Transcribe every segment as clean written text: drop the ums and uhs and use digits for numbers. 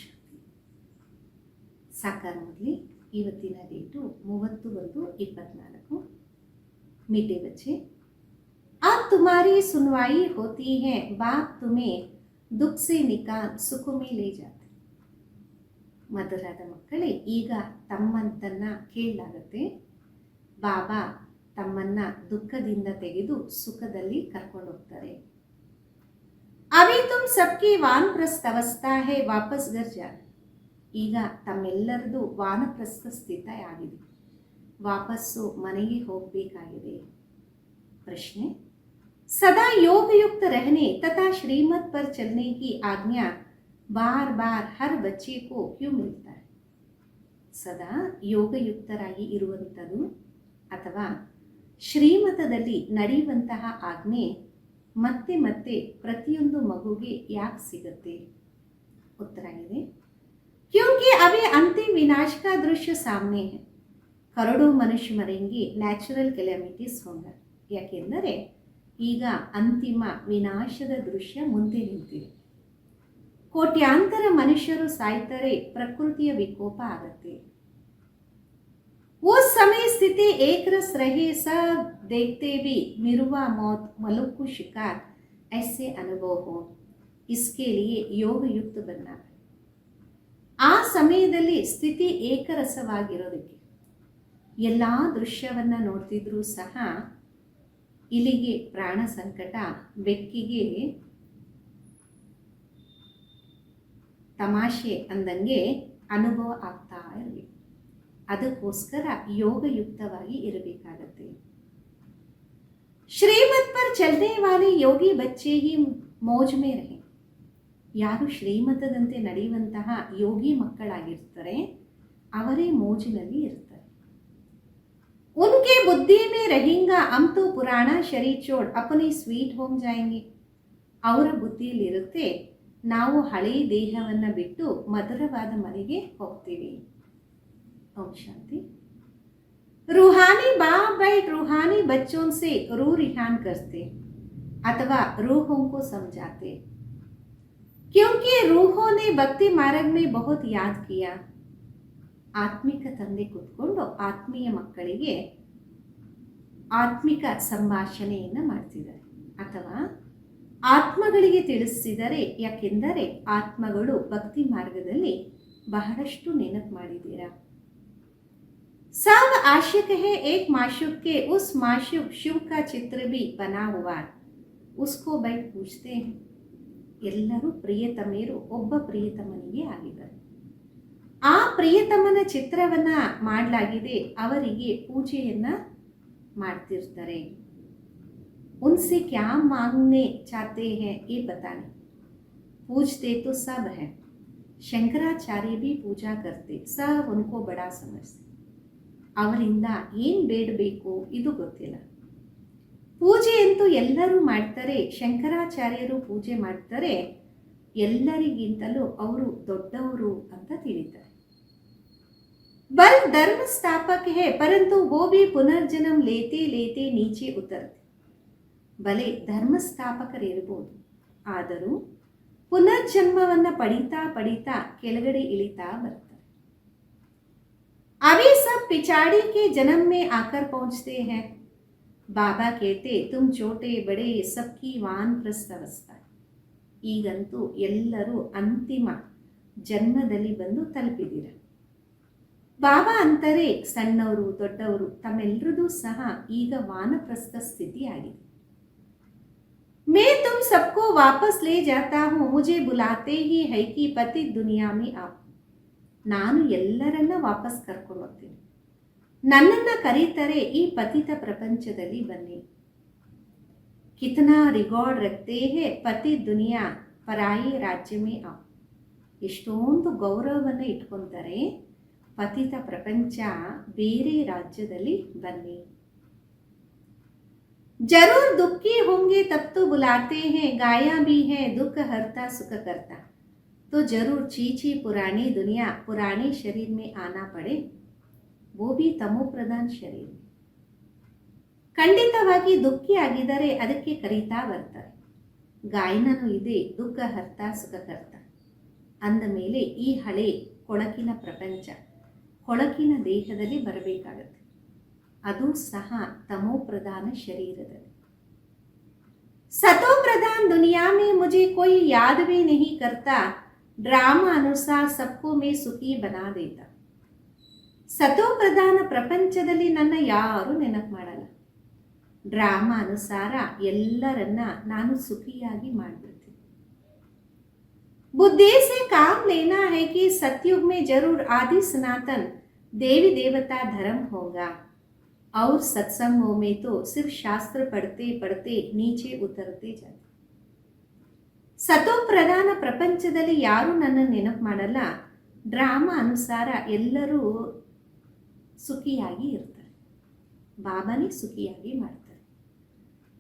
ಶಾಂತಿ. ಸಾಕಾರ ಮುರಳಿ. ಇವತ್ತಿನ ಡೇಟು 30/1/24. मीठे बच्चे, अब तुम्हारी सुनवाई होती है, बाप तुम्हें दुख से निकाल सुख में ले जाते. ಮಧುರಾದ ಮಕ್ಕಳೇ, ಈಗ ತಮ್ಮಂತನ್ನ ಕೇಳಲಾಗುತ್ತೆ. ಬಾಬಾ ತಮ್ಮನ್ನ ದುಃಖದಿಂದ ತೆಗೆದು ಸುಖದಲ್ಲಿ ಕರ್ಕೊಂಡು ಹೋಗ್ತಾರೆ. ಅಭಿ ತುಮ್ ಸಬ್ಕಿ ವಾನಪ್ರಸ್ಥ ಅವಸ್ಥಾ ಹೇ, ವಾಪಸ್ ಘರ್ ಜಾ. ಈಗ ತಮ್ಮೆಲ್ಲರದು ವಾನಪ್ರಸ್ಥ ಸ್ಥಿತಿ ಆಗಿದೆ, ವಾಪಸ್ಸು ಮನೆಗೆ ಹೋಗಬೇಕಾಗಿದೆ. ಪ್ರಶ್ನೆ, ಸದಾ ಯೋಗಯುक्त रहने तथा श्रीमत पर चलने की आज्ञा बार बार हर बच्चे को क्यों मिलता है? ಸದಾ ಯೋಗಯುಕ್ತರಾಗಿ ಇರುವಂಥದ್ದು ಅಥವಾ ಶ್ರೀಮತದಲ್ಲಿ ನಡೆಯುವಂತಹ ಆಜ್ಞೆ ಮತ್ತೆ ಮತ್ತೆ ಪ್ರತಿಯೊಂದು ಮಗುಗೆ ಯಾಕೆ ಸಿಗುತ್ತೆ? ಉತ್ತರ ಇದೆ, क्योंकि अभी अंतिम विनाश का दृश्य सामने है. ಕರೋಡೋ ಮನುಷ್ಯ ಮರೆಂಗಿ ನ್ಯಾಚುರಲ್ ಕೆಲಾಮಿಟೀಸ್ ಹೋಂಗ. ಯಾಕೆಂದರೆ ಈಗ ಅಂತಿಮ ವಿನಾಶದ ದೃಶ್ಯ ಮುಂದೆ ನಿಂತಿದೆ. ಕೋಟ್ಯಾಂತರ ಮನುಷ್ಯರು ಸಾಯ್ತಾರೆ, ಪ್ರಕೃತಿಯ ವಿಕೋಪ ಆಗತ್ತೆ. उस समय स्थिति एक रस रहे, सब देखते भी मिरुआ मौत मलुकु शिकार ऐसे अनुभव हो. इसके लिए योग युक्त बनना. ಆ ಸಮಯದಲ್ಲಿ ಸ್ಥಿತಿ ಏಕರಸವಾಗಿರೋದಕ್ಕೆ ಎಲ್ಲ ದೃಶ್ಯವನ್ನು ನೋಡ್ತಿದ್ರೂ ಸಹ ಇಲಿಗೆ ಪ್ರಾಣ ಸಂಕಟ, ಬೆಕ್ಕಿಗೆ ತಮಾಷೆ ಅಂದಂಗೆ ಅನುಭವ ಆಗ್ತಾ ಇರಬೇಕು. ಅದಕ್ಕೋಸ್ಕರ ಯೋಗಯುಕ್ತವಾಗಿ ಇರಬೇಕಾಗತ್ತೆ. ಶ್ರೀಮತ್ ಪರ್ ಚಲನೆ ವಾಲೆ ಯೋಗಿ ಬಚ್ಚೆ ಹಿ ಮೋಜ್ ಮೇ ರಹೆ. ಯಾರು ಶ್ರೀಮತದಂತೆ ನಡೆಯುವಂತಹ ಯೋಗಿ ಮಕ್ಕಳಾಗಿರ್ತಾರೆ ಅವರೇ ಮೋಜಿನಲ್ಲಿ ಇರ್ತಾರೆ. उनके बुद्धि में रहेगा हम तो पुराना शरीर छोड़ अपने ಸ್ವೀಟ್ ಹೋಮ್ ಜಾಯಂಗೆ. ಅವರ ಬುದ್ಧಿಯಲ್ಲಿರುತ್ತೆ, ನಾವು ಹಳೆ ದೇಹವನ್ನು ಬಿಟ್ಟು ಮಧುರವಾದ ಮನೆಗೆ ಹೋಗ್ತೀವಿ. ಓಂ ಶಾಂತಿ. रूहानी बाप बैठ रूहानी बच्चों से रूह रिहान करते अथवा रूहों को समझाते, क्योंकि रूहों ने भक्ति मार्ग में बहुत याद किया. ಆತ್ಮಿಕ ತಂದೆ ಕೂತ್ಕೊಂಡು ಆತ್ಮೀಯ ಮಕ್ಕಳಿಗೆ ಆತ್ಮಿಕ ಸಂಭಾಷಣೆಯನ್ನು ಮಾಡ್ತಿದ್ದಾರೆ ಅಥವಾ ಆತ್ಮಗಳಿಗೆ ತಿಳಿಸಿದರೆ. ಯಾಕೆಂದರೆ ಆತ್ಮಗಳು ಭಕ್ತಿ ಮಾರ್ಗದಲ್ಲಿ ಬಹಳಷ್ಟು ನೆನಪು ಮಾಡಿದ್ದೀರಾ. सब आशिक है, एक माशूक के उस माशूक शिव का चित्र भी बना हुआ, उसको बैठ पूछते हैं. ಎಲ್ಲರೂ ಪ್ರಿಯತಮೆಯರು ಒಬ್ಬ ಪ್ರಿಯತಮನಿಗೆ ಆಗಿದ್ದಾರೆ. ಆ ಪ್ರಿಯತಮನ ಚಿತ್ರವನ್ನ ಮಾಡಲಾಗಿದೆ, ಅವರಿಗೆ ಪೂಜೆಯನ್ನ ಮಾಡ್ತಿರ್ತಾರೆ. उनसे क्या मांगने चाहते हैं ये बताने, पूछते तो सब है. ಶಂಕರಾಚಾರ್ಯ भी पूजा करते, सब उनको बड़ा समझते. ಅವರಿಂದ ಏನು ಬೇಡಬೇಕು ಇದು ಗೊತ್ತಿಲ್ಲ. ಪೂಜೆ ಅಂತೂ ಎಲ್ಲರೂ ಮಾಡ್ತಾರೆ, ಶಂಕರಾಚಾರ್ಯರು ಪೂಜೆ ಮಾಡ್ತಾರೆ, ಎಲ್ಲರಿಗಿಂತಲೂ ಅವರು ದೊಡ್ಡವರು ಅಂತ ತಿಳಿತಾರೆ. बल धर्म स्थापक है, परंतु वो भी पुनर्जन्म लेते लेते नीचे उतरते. ಬಲೆ ಧರ್ಮಸ್ಥಾಪಕರಿರ್ಬೋದು, ಆದರೂ ಪುನರ್ಜನ್ಮವನ್ನು ಪಡಿತಾ ಪಡಿತಾ ಕೆಳಗಡೆ ಇಳಿತಾ ಬರ್ತಾರೆ. अभी सब पिछाड़ी के जन्म में आकर पहुंचते हैं. बाबा कहते तुम छोटे बड़े सबकी वानप्रस्थ अवस्था. ಈಗಂತೂ ಎಲ್ಲರೂ ಅಂತಿಮ ಜನ್ಮದಲ್ಲಿ ಬಂದು ತಲುಪಿದ್ದೀರ. ಬಾಬಾ ಅಂತಾರೆ, ಸಣ್ಣವರು ದೊಡ್ಡವರು ತಮ್ಮೆಲ್ಲರದು ಸಹ ಈಗ ವಾನಪ್ರಸ್ಥ ಸ್ಥಿತಿ ಆಗಿದೆ. मैं तुम सबको वापस ले जाता हूँ, मुझे बुलाते ही है कि पति दुनिया में आओ. ನಾನು ಎಲ್ಲರನ್ನ ವಾಪಸ್ ಕರ್ಕೊಂಡು ಹೋಗ್ತೀನಿ, ನನ್ನನ್ನು ಕರೀತಾರೆ ಈ ಪತಿತ ಪ್ರಪಂಚದಲ್ಲಿ ಬನ್ನಿ. ಕಿತನಾ ರಿಗಾರ್ಡ್ ರಕ್ತೆ ಹೇ ಪತಿ ದುನಿಯಾ ಪರಾಯಿ ರಾಜ್ಯ ಮೇ आओ. ಎಷ್ಟೊಂದು ಗೌರವವನ್ನು ಇಟ್ಕೊತಾರೆ, ಪತಿತ ಪ್ರಪಂಚ ಬೇರೆ ರಾಜ್ಯದಲ್ಲಿ ಬನ್ನಿ. जरूर दुखी होंगे तब तो बुलाते हैं, गाया भी है दुख हरता सुख करता. तो जरूर चीची पुरानी दुनिया पुराने शरीर में आना पड़े, वो भी तमो प्रधान शरीर. ಖಂಡಿತವಾಗಿ ದುಃಖಿ ಆಗಿದ್ದಾರೆ, ಅದಕ್ಕೆ ಕರೀತಾ ಬರ್ತಾರೆ. ಗಾಯನನೂ ಇದೆ, ದುಃಖ ಹರ್ತ ಸುಖ ಕರ್ತ. ಅಂದ ಮೇಲೆ ಈ ಹಳೆ ಕೊಳಕಿನ ಪ್ರಪಂಚ ಕೊಳಕಿನ ದೇಹದಲ್ಲಿ ಬರಬೇಕಾಗತ್ತೆ, ಅದು ಸಹ ತಮೋ ಪ್ರಧಾನ ಶರೀರದಲ್ಲಿ. सतो प्रधान दुनिया में मुझे कोई याद भी नहीं करता, ड्रामा अनुसार सबको मैं सुखी बना देता. ಸತೋ ಪ್ರಧಾನ ಪ್ರಪಂಚದಲ್ಲಿ ನನ್ನ ಯಾರು ನೆನಪು ಮಾಡಲ್ಲ. ಡ್ರಾಮಾ ಅನುಸಾರ ಎಲ್ಲರನ್ನ ನಾನು ಸುಖಿಯಾಗಿ ಮಾಡಿಬಿಡ್ತೀನಿ. बुद्धि से काम लेना है कि सतयुग में जरूर आदि सनातन देवी देवता धर्म होगा और सत्संगों में तो सिर्फ शास्त्र पढ़ते पढ़ते नीचे उतरते जाते. ಸತೋ ಪ್ರಧಾನ ಪ್ರಪಂಚದಲ್ಲಿ ಯಾರು ನನ್ನ ನೆನಪು ಮಾಡಲ್ಲ. ಡ್ರಾಮಾ ಅನುಸಾರ ಎಲ್ಲರೂ ಸುಖಿಯಾಗಿ ಇರ್ತಾರೆ, ಬಾಬಾನೇ ಸುಖಿಯಾಗಿ ಮಾಡ್ತಾರೆ.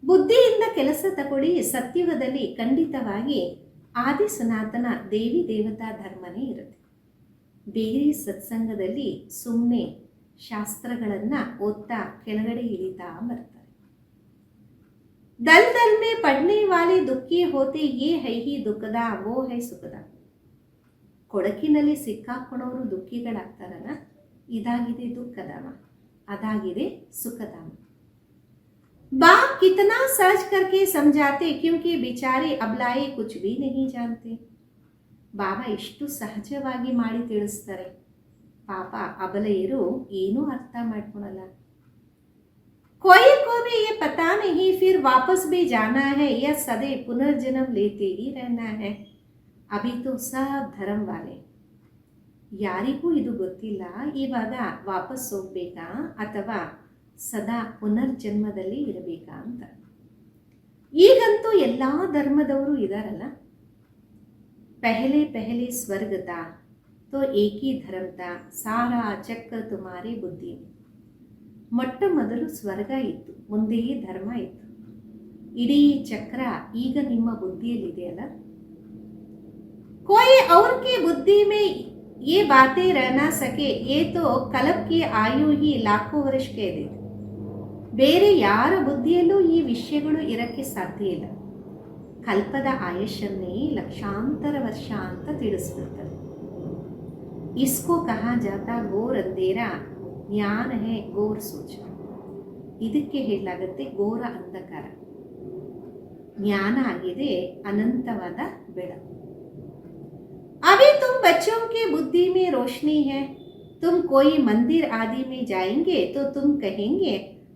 ಬುದ್ಧಿಯಿಂದ ಕೆಲಸ ತಗೊಳ್ಳಿ. ಸತ್ಯುಗದಲ್ಲಿ ಖಂಡಿತವಾಗಿ ಆದಿ ಸನಾತನ ದೇವಿ ದೇವತಾ ಧರ್ಮನೇ ಇರುತ್ತೆ. ಬೇರೆ ಸತ್ಸಂಗದಲ್ಲಿ ಸುಮ್ಮನೆ ಶಾಸ್ತ್ರಗಳನ್ನು ಓದ್ತಾ ಕೆಳಗಡೆ ಇಳಿತಾ ಬರ್ತಾರೆ. दल दल में पढ़ने वाले दुखी होते ये है ही दुखದ वो है ಸುಖದ. ಕೊಳಕಿನಲ್ಲಿ ಸಿಕ್ಕಾಕೊಳ್ಳೋರು ದುಃಖಿಗಳಾಗ್ತಾರಲ್ಲ, ಇದಾಗಿದೆ ದುಃಖಧಾಮ, ಅದಾಗಿದೆ ಸುಖಧಾಮ. बाप कितना सर्च करके समझाते क्योंकि बेचारे अबलाए कुछ भी नहीं जानते. ಬಾಬಾ ಎಷ್ಟು ಸಹಜವಾಗಿ ಮಾಡಿ ತಿಳಿಸ್ತಾರೆ. ಪಾಪ ಅಬಲೆಯರು ಏನೂ ಅರ್ಥ ಮಾಡ್ಕೊಳಲ್ಲ. कोई को भी ये पता नहीं फिर वापस भी जाना है या सदैव पुनर्जन्म लेते ही रहना है. अभी तो सब धर्म वाले. ಯಾರಿಗೂ ಇದು ಗೊತ್ತಿಲ್ಲ, ಇವಾಗ ವಾಪಸ್ ಹೋಗ್ಬೇಕಾ ಅಥವಾ ಸದಾ ಪುನರ್ಜನ್ಮದಲ್ಲಿ ಇರಬೇಕಾ ಅಂತ. ಈಗಂತೂ ಎಲ್ಲ ಧರ್ಮದವರು ಇದಾರಲ್ಲ. ಪಹಲೆ ಪಹಲೆ ಸ್ವರ್ಗ ತಾ ತೋ ಏಕ್ ಹಿ ಧರ್ಮ ತಾ ಸಾರಾ ಚಕ್ರ ತುಮಾರಿ ಬುದ್ಧಿ. ಮೊಟ್ಟ ಮೊದಲು ಸ್ವರ್ಗ ಇತ್ತು, ಮುಂದೆಯೇ ಧರ್ಮ ಇತ್ತು. ಇಡೀ ಚಕ್ರ ಈಗ ನಿಮ್ಮ ಬುದ್ಧಿಯಲ್ಲಿದೆಯಲ್ಲ. कोई और की बुद्धि में ये बातें रह ना सके, ये तो कल्प की आयु ही लाखों वर्ष के ಇದೆ. ಬೇರೆ ಯಾರ ಬುದ್ಧಿಯಲ್ಲೂ ಈ ವಿಷಯಗಳು ಇರಕ್ಕೆ ಸಾಧ್ಯ ಇಲ್ಲ. ಕಲ್ಪದ ಆಯುಷನ್ನೇ ಲಕ್ಷಾಂತರ ವರ್ಷ ಅಂತ ತಿಳಿಸ್ಬಿಡ್ತಾರೆ. ಇಸ್ಕೋ ಕಹಾ ಜಾತಾ ಘೋರ್ ಅಂಧೇರ ಜ್ಞಾನ ಹೇ ಘೋರ್ ಸೂಚನ. ಇದಕ್ಕೆ ಹೇಳಲಾಗುತ್ತೆ ಘೋರ ಅಂಧಕಾರ, ಜ್ಞಾನ ಆಗಿದೆ ಅನಂತವಾದ ಬೆಳಕು. अभी तुम बच्चों की बुद्धि में रोशनी है. तुम कोई मंदिर आदि में जाएंगे तो तुम कहेंगे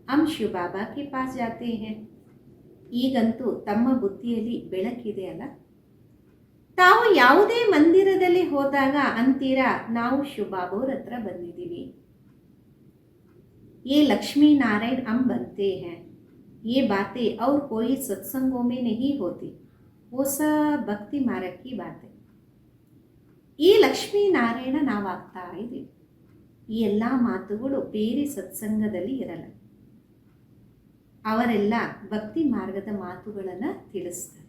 हम शिव बाबा के पास जाते हैं. ಈಗಂತೂ ತಮ್ಮ ಬುದ್ಧಿಯಲ್ಲಿ ಬೆಳಕಿದೆ ಅಲ್ಲ. ತಾವು ಯಾವುದೇ ಮಂದಿರದಲ್ಲಿ ಹೋದಾಗ ಅಂತೀರಾ ನಾವು ಶಿವ ಬಾಬಾವ್ರ ಹತ್ರ ಬಂದಿದ್ದೀವಿ. ये लक्ष्मी नारायण हम बनते हैं. ये बातें और कोई सत्संगों में नहीं होती, वो सब भक्ति मार्ग की बातें. ಈ ಲಕ್ಷ್ಮೀ ನಾರಾಯಣ ನಾವಾಗ್ತಾ ಇದ್ದೀವಿ. ಈ ಎಲ್ಲ ಮಾತುಗಳು ಬೇರೆ ಸತ್ಸಂಗದಲ್ಲಿ ಇರಲ್ಲ. ಅವರೆಲ್ಲ ಭಕ್ತಿ ಮಾರ್ಗದ ಮಾತುಗಳನ್ನು ತಿಳಿಸ್ತಾರೆ.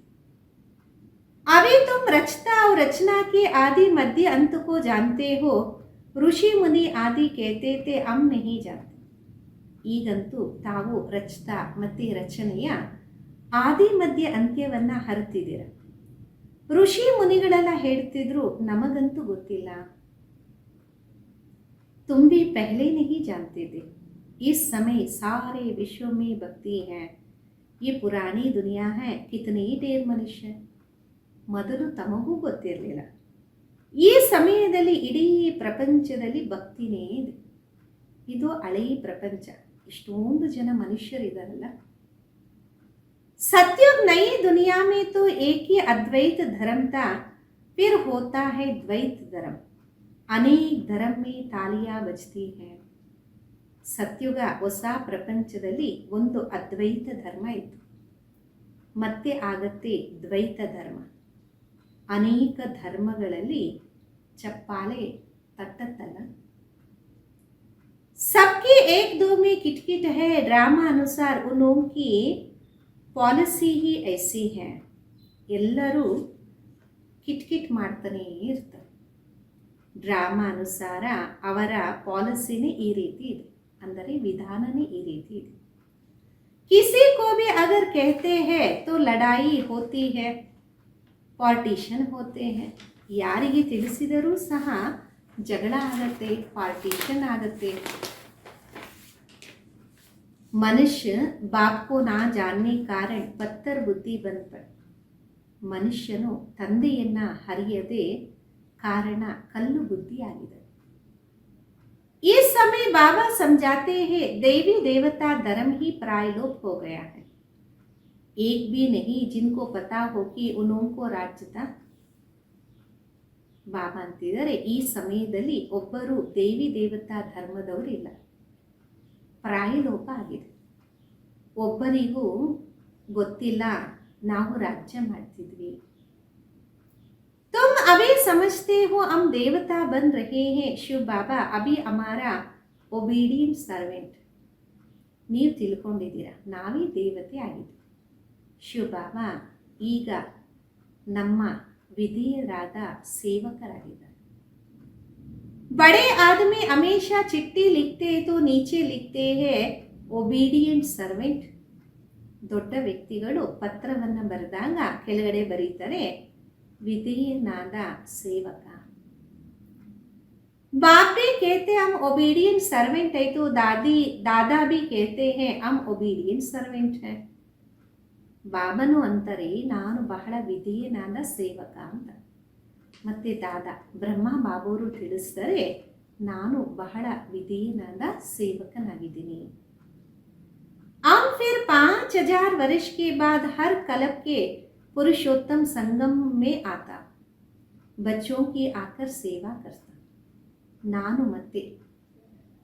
अभी तुम रचता और रचना के आदि मध्य अंत को जानते हो. ಋಷಿ ಮುನಿ ಆದಿ कहते थे हम नहीं जानते. ಈಗಂತೂ ತಾವು ರಚತಾ ಮತ್ತು ರಚನೆಯ ಆದಿ ಮಧ್ಯ ಅಂತ್ಯವನ್ನು ಹರಿತಿದ್ದೀರ. ಋಷಿ ಮುನಿಗಳೆಲ್ಲ ಹೇಳ್ತಿದ್ರು ನಮಗಂತೂ ಗೊತ್ತಿಲ್ಲ. तुम भी पहले नहीं जानते थे. इस समय सारे विश्व में भक्ति है. ये पुरानी दुनिया है, कितने ढेर मनुष्य. ಮೊದಲು ತಮಗೂ ಗೊತ್ತಿರಲಿಲ್ಲ. ಈ ಸಮಯದಲ್ಲಿ ಇಡೀ ಪ್ರಪಂಚದಲ್ಲಿ ಭಕ್ತಿನೇ ಇದೆ. ಇದು ಹಳೆಯ ಪ್ರಪಂಚ, ಇಷ್ಟೊಂದು ಜನ ಮನುಷ್ಯರಿದಾರಲ್ಲ. सतयुग नई दुनिया में तो एक ही अद्वैत धर्म था, फिर होता है द्वैत धर्म. अनेक धर्म में तालियां बजती हैं. ಸತ್ಯುಗ ಹೊಸ ಪ್ರಪಂಚದಲ್ಲಿ ಒಂದು ಅದ್ವೈತ ಧರ್ಮ ಇತ್ತು, ಮತ್ತೆ ಆಗತ್ತೆ ದ್ವೈತ ಧರ್ಮ. ಅನೇಕ ಧರ್ಮಗಳಲ್ಲಿ ಚಪ್ಪಾಳೆ ತಟ್ಟತ್ತಲ್ಲ. सबकी एक दो में किटकिट है. ड्रामा अनुसार उनों की ಪಾಲಿಸಿ ಹಿ ಐಸಿ ಹೇ. ಎಲ್ಲರೂ ಕಿಟ್ಕಿಟ್ ಮಾಡ್ತಾನೇ ಇರ್ತಾರೆ. ಡ್ರಾಮಾ ಅನುಸಾರ ಅವರ ಪಾಲಿಸಿನೇ ಈ ರೀತಿ ಇದೆ, ಅಂದರೆ ವಿಧಾನನೇ ಈ ರೀತಿ ಇದೆ. ಕಿಸಿ ಕೋ ಭಿ ಅಗರ್ कहते हैं तो लड़ाई होती है, पार्टीशन होते हैं. ಯಾರಿಗೆ ತಿಳಿಸಿದರೂ ಸಹ ಜಗಳ ಆಗತ್ತೆ, ಪಾರ್ಟಿಷನ್ ಆಗತ್ತೆ. ಮನುಷ್ಯ ಬಾಪ್ ಕೋ ನಾ ಜಾನ್ನೆ ಕಾರಣ ಪತ್ತರ್ ಬುದ್ಧಿ ಬಂತ. ಮನುಷ್ಯನು ತಂದೆಯನ್ನ ಹರಿಯದೆ ಕಾರಣ ಕಲ್ಲು ಬುದ್ಧಿಯಾಗಿದೆ. इस समय बाबा समझाते हैं देवी देवता धर्म ही प्रायलोप हो गया है. एक भी नहीं जिनको पता हो कि उनको राज्य था. ಬಾಬಾ ಅಂತಿದ್ದಾರೆ, ಈ ಸಮಯದಲ್ಲಿ ಒಬ್ಬರು ದೇವಿ ದೇವತಾ ಧರ್ಮದವರಿಲ್ಲ, ಪ್ರಾಯಲೋಪ ಆಗಿದೆ. ಒಬ್ಬರಿಗೂ ಗೊತ್ತಿಲ್ಲ ನಾವು ರಾಜ್ಯ ಮಾಡ್ತಿದ್ವಿ. तुम अभी समझते हो हम देवता बन रहे हैं शिव बाबा अभी हमारा ओबीडियंट सर्वेंट. ನೀವು ತಿಳ್ಕೊಂಡಿದ್ದೀರಾ ನಾವೇ ದೇವತೆ ಆಗಿದ್ವಿ. ಶಿವ ಬಾಬಾ ಈಗ ನಮ್ಮ ವಿಧೇಯರಾದ ಸೇವಕರಾಗಿದ್ದಾರೆ. बड़े आदमी हमेशा चिट्ठी लिखते तो नीचे लिखते हैं ओबीडियंट सर्वेंट. ದೊಡ್ಡ ವ್ಯಕ್ತಿಗಳು ಪತ್ರವನ್ನು ಬರೆದಾಗ ಕೆಳಗಡೆ ಬರೀತಾರೆ विधेयनाद सेवक. बाप भी कहते हम ओबीडियंट सर्वेंट है तो दादा भी कहते हैं हम ओबीडियंट सर्वेंट है. ಬಾಬನು ಅಂತಾರೆ ನಾನು ಬಹಳ ವಿಧೇಯನಾದ ಸೇವಕ ಅಂತ. ಮತ್ತೆ ದಾದಾ ಬ್ರಹ್ಮ ಬಾಬೋರು ತಿಳಿಸ್ತಾರೆ ನಾನು ಬಹಳ ವಿಧೇಯನಾದ ಸೇವಕನಾಗಿದ್ದೀನಿ. हम फिर 5000 वर्ष के बाद हर कल्प के पुरुषोत्तम संगम में आता. बच्चों की आकर सेवा करता. ನಾನು ಮತ್ತೆ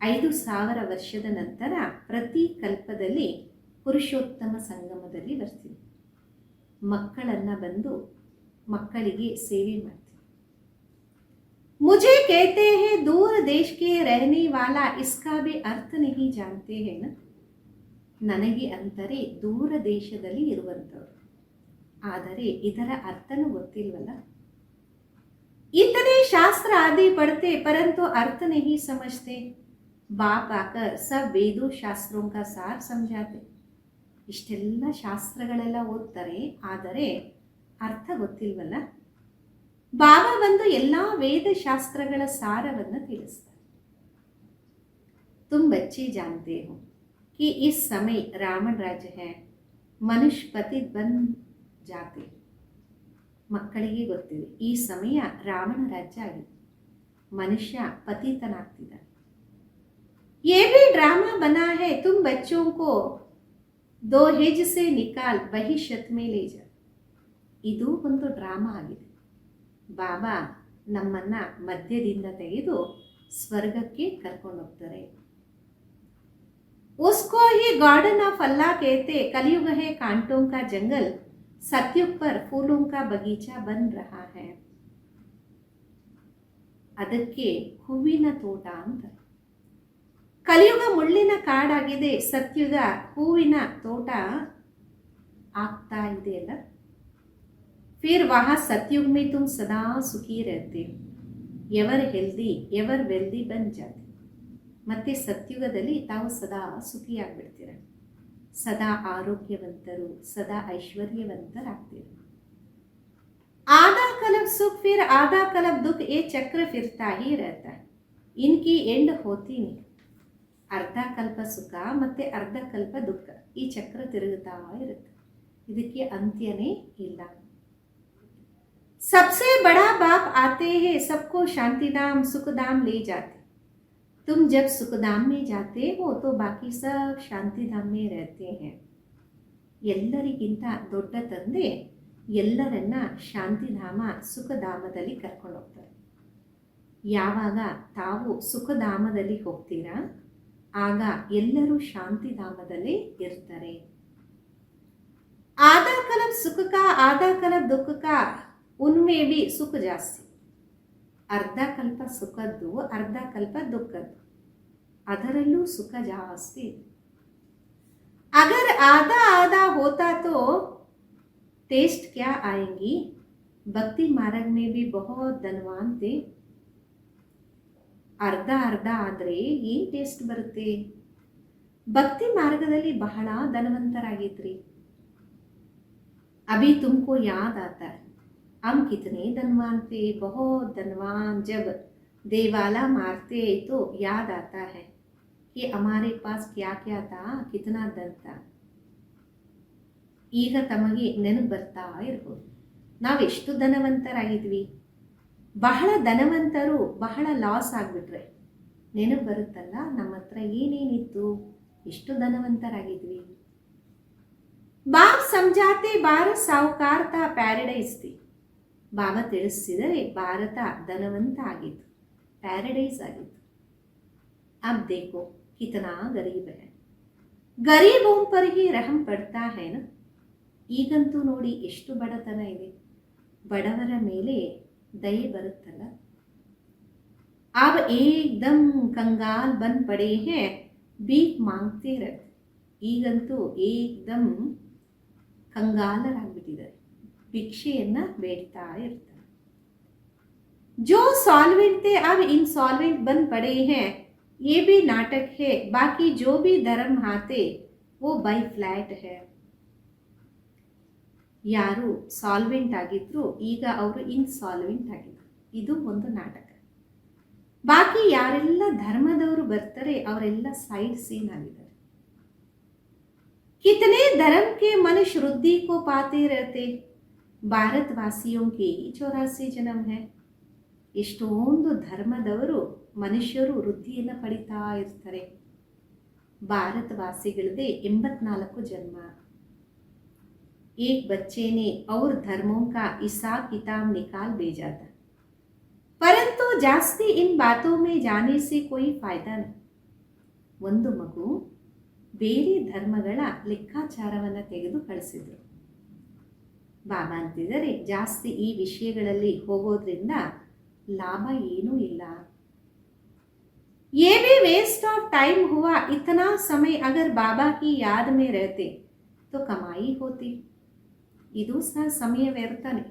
5000 ವರ್ಷದ ನಂತರ ಪ್ರತಿ ಕಲ್ಪದಲ್ಲಿ ಪುರುಷೋತ್ತಮ ಸಂಗಮದಲ್ಲಿ ಬರ್ತೀನಿ. ಮಕ್ಕಳನ್ನ ಬಂದು ಮಕ್ಕಳಿಗೆ ಸೇವೆ ಮಾಡ್ತೀನಿ. मुझे कहते हैं दूर देश के रहने वाला इसका भी अर्थ नहीं जानते हैं ना. ನನಗೆ ಅಂತಾರೆ ದೂರ ದೇಶದಲ್ಲಿ ಇರುವಂಥವ್ರು, ಆದರೆ ಇದರ ಅರ್ಥನೂ ಗೊತ್ತಿಲ್ವಲ್ಲ. इतने शास्त्र आदि पढ़ते परंतु अर्थ नहीं समझते. बाप आकर सब वेदों शास्त्रों का सार समझाते. ಇಷ್ಟೆಲ್ಲ ಶಾಸ್ತ್ರಗಳೆಲ್ಲ ಓದ್ತಾರೆ, ಆದರೆ ಅರ್ಥ ಗೊತ್ತಿಲ್ವಲ್ಲ. ಬಾಬಾ ಬಂದು ಎಲ್ಲ ವೇದಶಾಸ್ತ್ರಗಳ ಸಾರವನ್ನು ತಿಳಿಸ್ತಾರೆ. तुम बच्चे जानते हो कि इस समय रावण राज्य है, मनुष्य पतित बन जाते. ಮಕ್ಕಳಿಗೆ ಗೊತ್ತಿದೆ ಈ ಸಮಯ ರಾವಣ ರಾಜ್ಯ ಆಗಿದೆ, ಮನುಷ್ಯ ಪತಿತನಾಗ್ತಿದ್ದಾನೆ. ये भी ड्रामा बना है तुम बच्चों को दो हेज से निकाल बहिष्यत में ले जा. ಇದು ಒಂದು ಡ್ರಾಮಾ ಆಗಿದೆ. ಬಾಬಾ ನಮ್ಮನ್ನ ಮಧ್ಯದಿಂದ ತೆಗೆದು ಸ್ವರ್ಗಕ್ಕೆ ಕರ್ಕೊಂಡು ಹೋಗ್ತಾರೆ. उसको ही गार्डन ऑफ अल्लाह कहते. कलयुग है कांटों का जंगल, सतयुग पर फूलों का बगीचा बन रहा है. ಅದಕ್ಕೆ ಹೂವಿನ ತೋಟ ಅಂತ. ಕಲಿಯುಗ ಮುಳ್ಳಿನ ಕಾಡಾಗಿದೆ, ಸತ್ಯುಗ ಹೂವಿನ ತೋಟ ಆಗ್ತಾ ಇದೆ ಅಲ್ಲ. फिर वहाँ सतयुग में तुम सदा सुखी रहते हो. ಎವರ್ ಹೆಲ್ದಿ ಎವರ್ ವೆಲ್ದಿ ಬನ್ ಜಾತಿ. ಮತ್ತೆ ಸತ್ಯುಗದಲ್ಲಿ ತಾವು ಸದಾ ಸುಖಿಯಾಗ್ಬಿಡ್ತೀರ, ಸದಾ ಆರೋಗ್ಯವಂತರು, ಸದಾ ಐಶ್ವರ್ಯವಂತರಾಗ್ತೀರ. आधा कल्प सुख फिर आधा कल्प दुख, ये चक्र फिरता ही रहता है. इनकी एंड होती नहीं. ಅರ್ಧ ಕಲ್ಪ ಸುಖ ಮತ್ತೆ ಅರ್ಧ ಕಲ್ಪ ದುಃಖ, ಈ ಚಕ್ರ ತಿರುಗುತ್ತಾ ಇರುತ್ತೆ, ಇದಕ್ಕೆ ಅಂತ್ಯನೇ ಇಲ್ಲ. सबसे बड़ा बाप आते हैं सबको शांतिधाम सुखधाम ले जाते. तुम जब सुखधाम में जाते हो तो बाकी सब शांतिधाम में रहते हैं. ಎಲ್ಲರಿಗಿಂತ ದೊಡ್ಡ ತಂದೆ ಎಲ್ಲರನ್ನ ಶಾಂತಿಧಾಮ ಸುಖಧಾಮದಲ್ಲಿ ಕರ್ಕೊಂಡು ಹೋಗ್ತಾರೆ. ಯಾವಾಗ ತಾವು ಸುಖಧಾಮದಲ್ಲಿ ಹೋಗ್ತೀರಾ ಆಗ ಎಲ್ಲರೂ ಶಾಂತಿಧಾಮದಲ್ಲಿ ಇರ್ತಾರೆ. आधा कल्प सुख का आधा कल्प दुख का, उनमें भी सुख ಜಾಸ್ತಿ. ಅರ್ಧ ಕಲ್ಪ ಸುಖದ್ದು ಅರ್ಧ ಕಲ್ಪ ದುಃಖದ್ದು, ಅದರಲ್ಲೂ ಸುಖ ಜಾಸ್ತಿ. अगर आधा आधा होता तो टेस्ट क्या आएंगी. भक्ति मार्ग में भी बहुत धनवान थे. ಅರ್ಧ ಅರ್ಧ ಆದರೆ ಏನು ಟೇಸ್ಟ್ ಬರುತ್ತೆ. ಭಕ್ತಿ ಮಾರ್ಗದಲ್ಲಿ ಬಹಳ ಧನವಂತರಾಗಿದ್ರಿ. ಅಭಿ ತುಮಕೋ ಯಾದ್ ಆತಾ. हम कितने धनवान थे, बहुत धनवान। जब देवाला मारते तो याद आता है कि हमारे पास क्या क्या था, कितना धन था। ಈಗ ತಮಗೆ ನೆನಪು ಬರ್ತಾ ಇರ್ಬೋದು, ನಾವೆಷ್ಟು ಧನವಂತರಾಗಿದ್ವಿ. ಬಹಳ ಧನವಂತರು ಬಹಳ ಲಾಸ್ ಆಗಿಬಿಟ್ರೆ ನೆನಪು ಬರುತ್ತಲ್ಲ, ನಮ್ಮ ಹತ್ರ ಏನೇನಿತ್ತು, ಎಷ್ಟು ಧನವಂತರಾಗಿದ್ವಿ. ಬಾಬ್ ಸಮಜಾತೆ ಭಾರತ್ ಸಾಹುಕಾರ ತಾ ಪ್ಯಾರಡೈಸ್ ಥಿ. ಬಾಬಾ ತಿಳಿಸಿದರೆ ಭಾರತ ಧನವಂತ ಆಗಿತ್ತು, ಪ್ಯಾರಡೈಸ್ ಆಗಿತ್ತು. अब देखो कितना गरीब है, गरीबों पर ही रहम पड़ता है ना. ಈಗಂತೂ ನೋಡಿ ಎಷ್ಟು ಬಡತನ ಇದೆ, ಬಡವರ ಮೇಲೆ ದಯೆ ಬರುತ್ತಲ್ಲ. अब एकदम कंगाल बन पड़े हैं, भीख मांगते रहते. ಈಗಂತೂ ಏಕ್ದಮ್ ಕಂಗಾಲರಾಗ್ಬಿಟ್ಟಿದ್ದಾರೆ, ಭಿಕ್ಷೆಯನ್ನ ಬೇಡ್ತಾ ಇರ್ತಾರೆ. जो सॉल्वेंट थे अब इंसॉल्वेंट बन पड़े हैं, ये भी नाटक है. बाकी जो भी धर्म आते वो बाई फ्लैट है. ಯಾರು ಸಾಲ್ವೆಂಟ್ ಆಗಿದ್ರು ಈಗ ಅವರು ಇನ್ಸಾಲ್ವೆಂಟ್ ಆಗಿದ್ರು, ಇದು ಒಂದು ನಾಟಕ. ಬಾಕಿ ಯಾರೆಲ್ಲ ಧರ್ಮದವರು ಬರ್ತಾರೆ ಅವರೆಲ್ಲ ಸೈಡ್ ಸೀನ್ ಆಗಿದ್ದಾರೆ. कितने धर्म के मनुष्य वृद्धि को पाते रहते, ಭಾರತವಾಸಿयों के 84 जन्म है. ಎಷ್ಟೊಂದು ಧರ್ಮದವರು ಮನುಷ್ಯರು ವೃದ್ಧಿಯನ್ನು ಪಡಿತಾ ಇರ್ತಾರೆ. ಭಾರತವಾಸಿಗಳದೇ 84 ಜನ್ಮ. एक बच्चे ने और धर्मों का हिसाब किताब निकाल भेजा था, परंतु जास्ती इन बातों में जाने से कोई फायदा नहीं. ಒಂದು ಮಗು ಬೇರೆ ಧರ್ಮಗಳ ಲೆಕ್ಕಾಚಾರವನ್ನು ತೆಗೆದು ಕಳಿಸಿದ್ರು. ಬಾಬಾ ಅಂತಿದ್ದಾರೆ, ಜಾಸ್ತಿ ಈ ವಿಷಯಗಳಲ್ಲಿ ಹೋಗೋದ್ರಿಂದ ಲಾಭ ಏನೂ ಇಲ್ಲ. ये भी वेस्ट ऑफ टाइम हुआ. इतना समय अगर बाबा की याद में रहते तो कमाई होती. ಇದು ಸಹ ಸಮಯ ವ್ಯರ್ಥನೆ.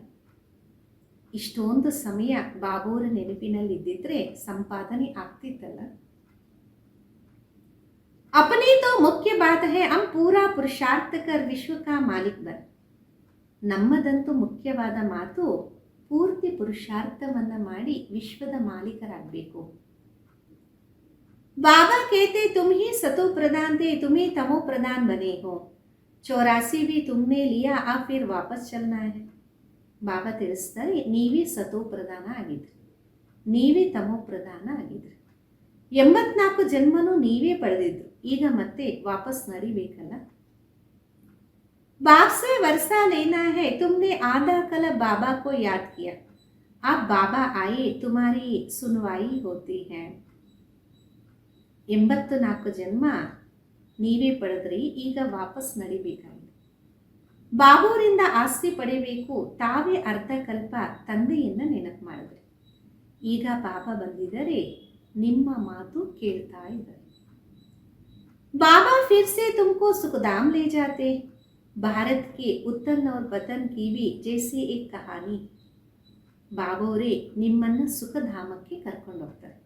ಇಷ್ಟೊಂದು ಸಮಯ ಬಾಬೋರ ನೆನಪಿನಲ್ಲಿ ಇದ್ದಿದ್ರೆ ಸಂಪಾದನೆ ಆಗ್ತಿತ್ತಲ್ಲ. अपनी तो मुख्य बात है हम पूरा पुरुषार्थ कर विश्व का मालिक बन. ನಮ್ಮದಂತೂ ಮುಖ್ಯವಾದ ಮಾತು ಪೂರ್ತಿ ಪುರುಷಾರ್ಥವನ್ನ ಮಾಡಿ ವಿಶ್ವದ ಮಾಲೀಕರಾಗಬೇಕು. बाबा कहते तुम ही सतो प्रधान थे, तुम ही तमो प्रधान बने हो. 84 भी तुमने लिया, अब फिर वापस चलना है. ಬಾಬಾ ತಿಳಿಸ್ತಾರೆ, ನೀವೇ ಸತೋ ಪ್ರಧಾನ ಆಗಿದ್ರಿ, ನೀವೇ ತಮೋ ಪ್ರಧಾನ ಆಗಿದ್ರಿ. 84 ಜನ್ಮನೂ ನೀವೇ ಪಡೆದಿದ್ರು, ಈಗ ಮತ್ತೆ ವಾಪಸ್ ನಡಿಬೇಕಲ್ಲ. बाप से वर्षा लेना है, तुमने आधा कल बाबा को याद किया, अब बाबा आए तुम्हारी सुनवाई होती है. 84 ಜನ್ಮ ನೀವೇ ಪಡೆದ್ರಿ, ಈಗ ವಾಪಸ್ ನಡಿಬೇಕಾಗಿದೆ. ಬಾಬೂರಿಂದ ಆಸ್ತಿ ಪಡೆಯಬೇಕು, ತಾವೇ ಅರ್ಧ ಕಲ್ಪ ತಂದೆಯನ್ನ ನೆನಪು ಮಾಡಿದ್ರಿ. ಈಗ ಬಾಬಾ ಬಂದಿದ್ದಾರೆ, ನಿಮ್ಮ ಮಾತು ಕೇಳ್ತಾ ಇದ್ದಾರೆ. बाबा फिर से तुमको सुखधाम ले जाते. भारत के उत्तन और पतन की भी जैसे एक कहानी. ಬಾಬೋರೇ ನಿಮ್ಮನ್ನು ಸುಖಧಾಮಕ್ಕೆ ಕರ್ಕೊಂಡು ಹೋಗ್ತಾರೆ.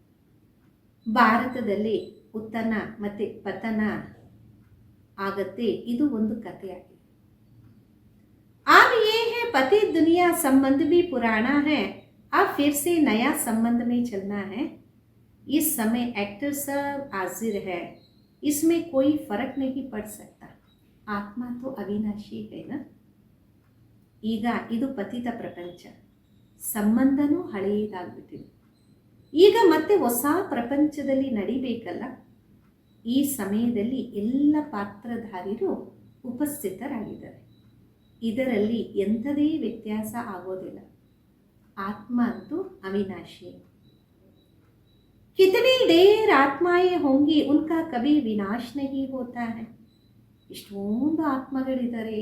ಭಾರತದಲ್ಲಿ ಉತ್ತನ ಮತ್ತು ಪತನ ಆಗತ್ತೆ, ಇದು ಒಂದು ಕಥೆಯಾಗಿದೆ. अब ये है पति दुनिया संबंध भी पुराना है, अब फिर से नया संबंध में चलना है. इस समय एक्टर सब हाजिर है, इसमें कोई फर्क नहीं पड़ सकता. आत्मा तो अविनाशी है ना. ಈಗ ಇದು ಪತಿತ ಪ್ರಪಂಚ, ಸಂಬಂಧನೂ ಹಳೆಯದಾಗ್ಬಿಟ್ಟಿದೆ. ಈಗ ಮತ್ತೆ ಹೊಸ ಪ್ರಪಂಚದಲ್ಲಿ ನಡಿಬೇಕಲ್ಲ. ಈ ಸಮಯದಲ್ಲಿ ಎಲ್ಲ ಪಾತ್ರಧಾರಿರು ಉಪಸ್ಥಿತರಾಗಿದ್ದಾರೆ. ಇದರಲ್ಲಿ ಎಂಥದೇ ವ್ಯತ್ಯಾಸ ಆಗೋದಿಲ್ಲ. ಆತ್ಮ ಅಂತೂ ಅವಿನಾಶಿ. कितनी ढेर आत्माएं होंगी, उनका कभी विनाश नहीं होता है. ಇಷ್ಟೊಂದು ಆತ್ಮಗಳಿದ್ದಾರೆ,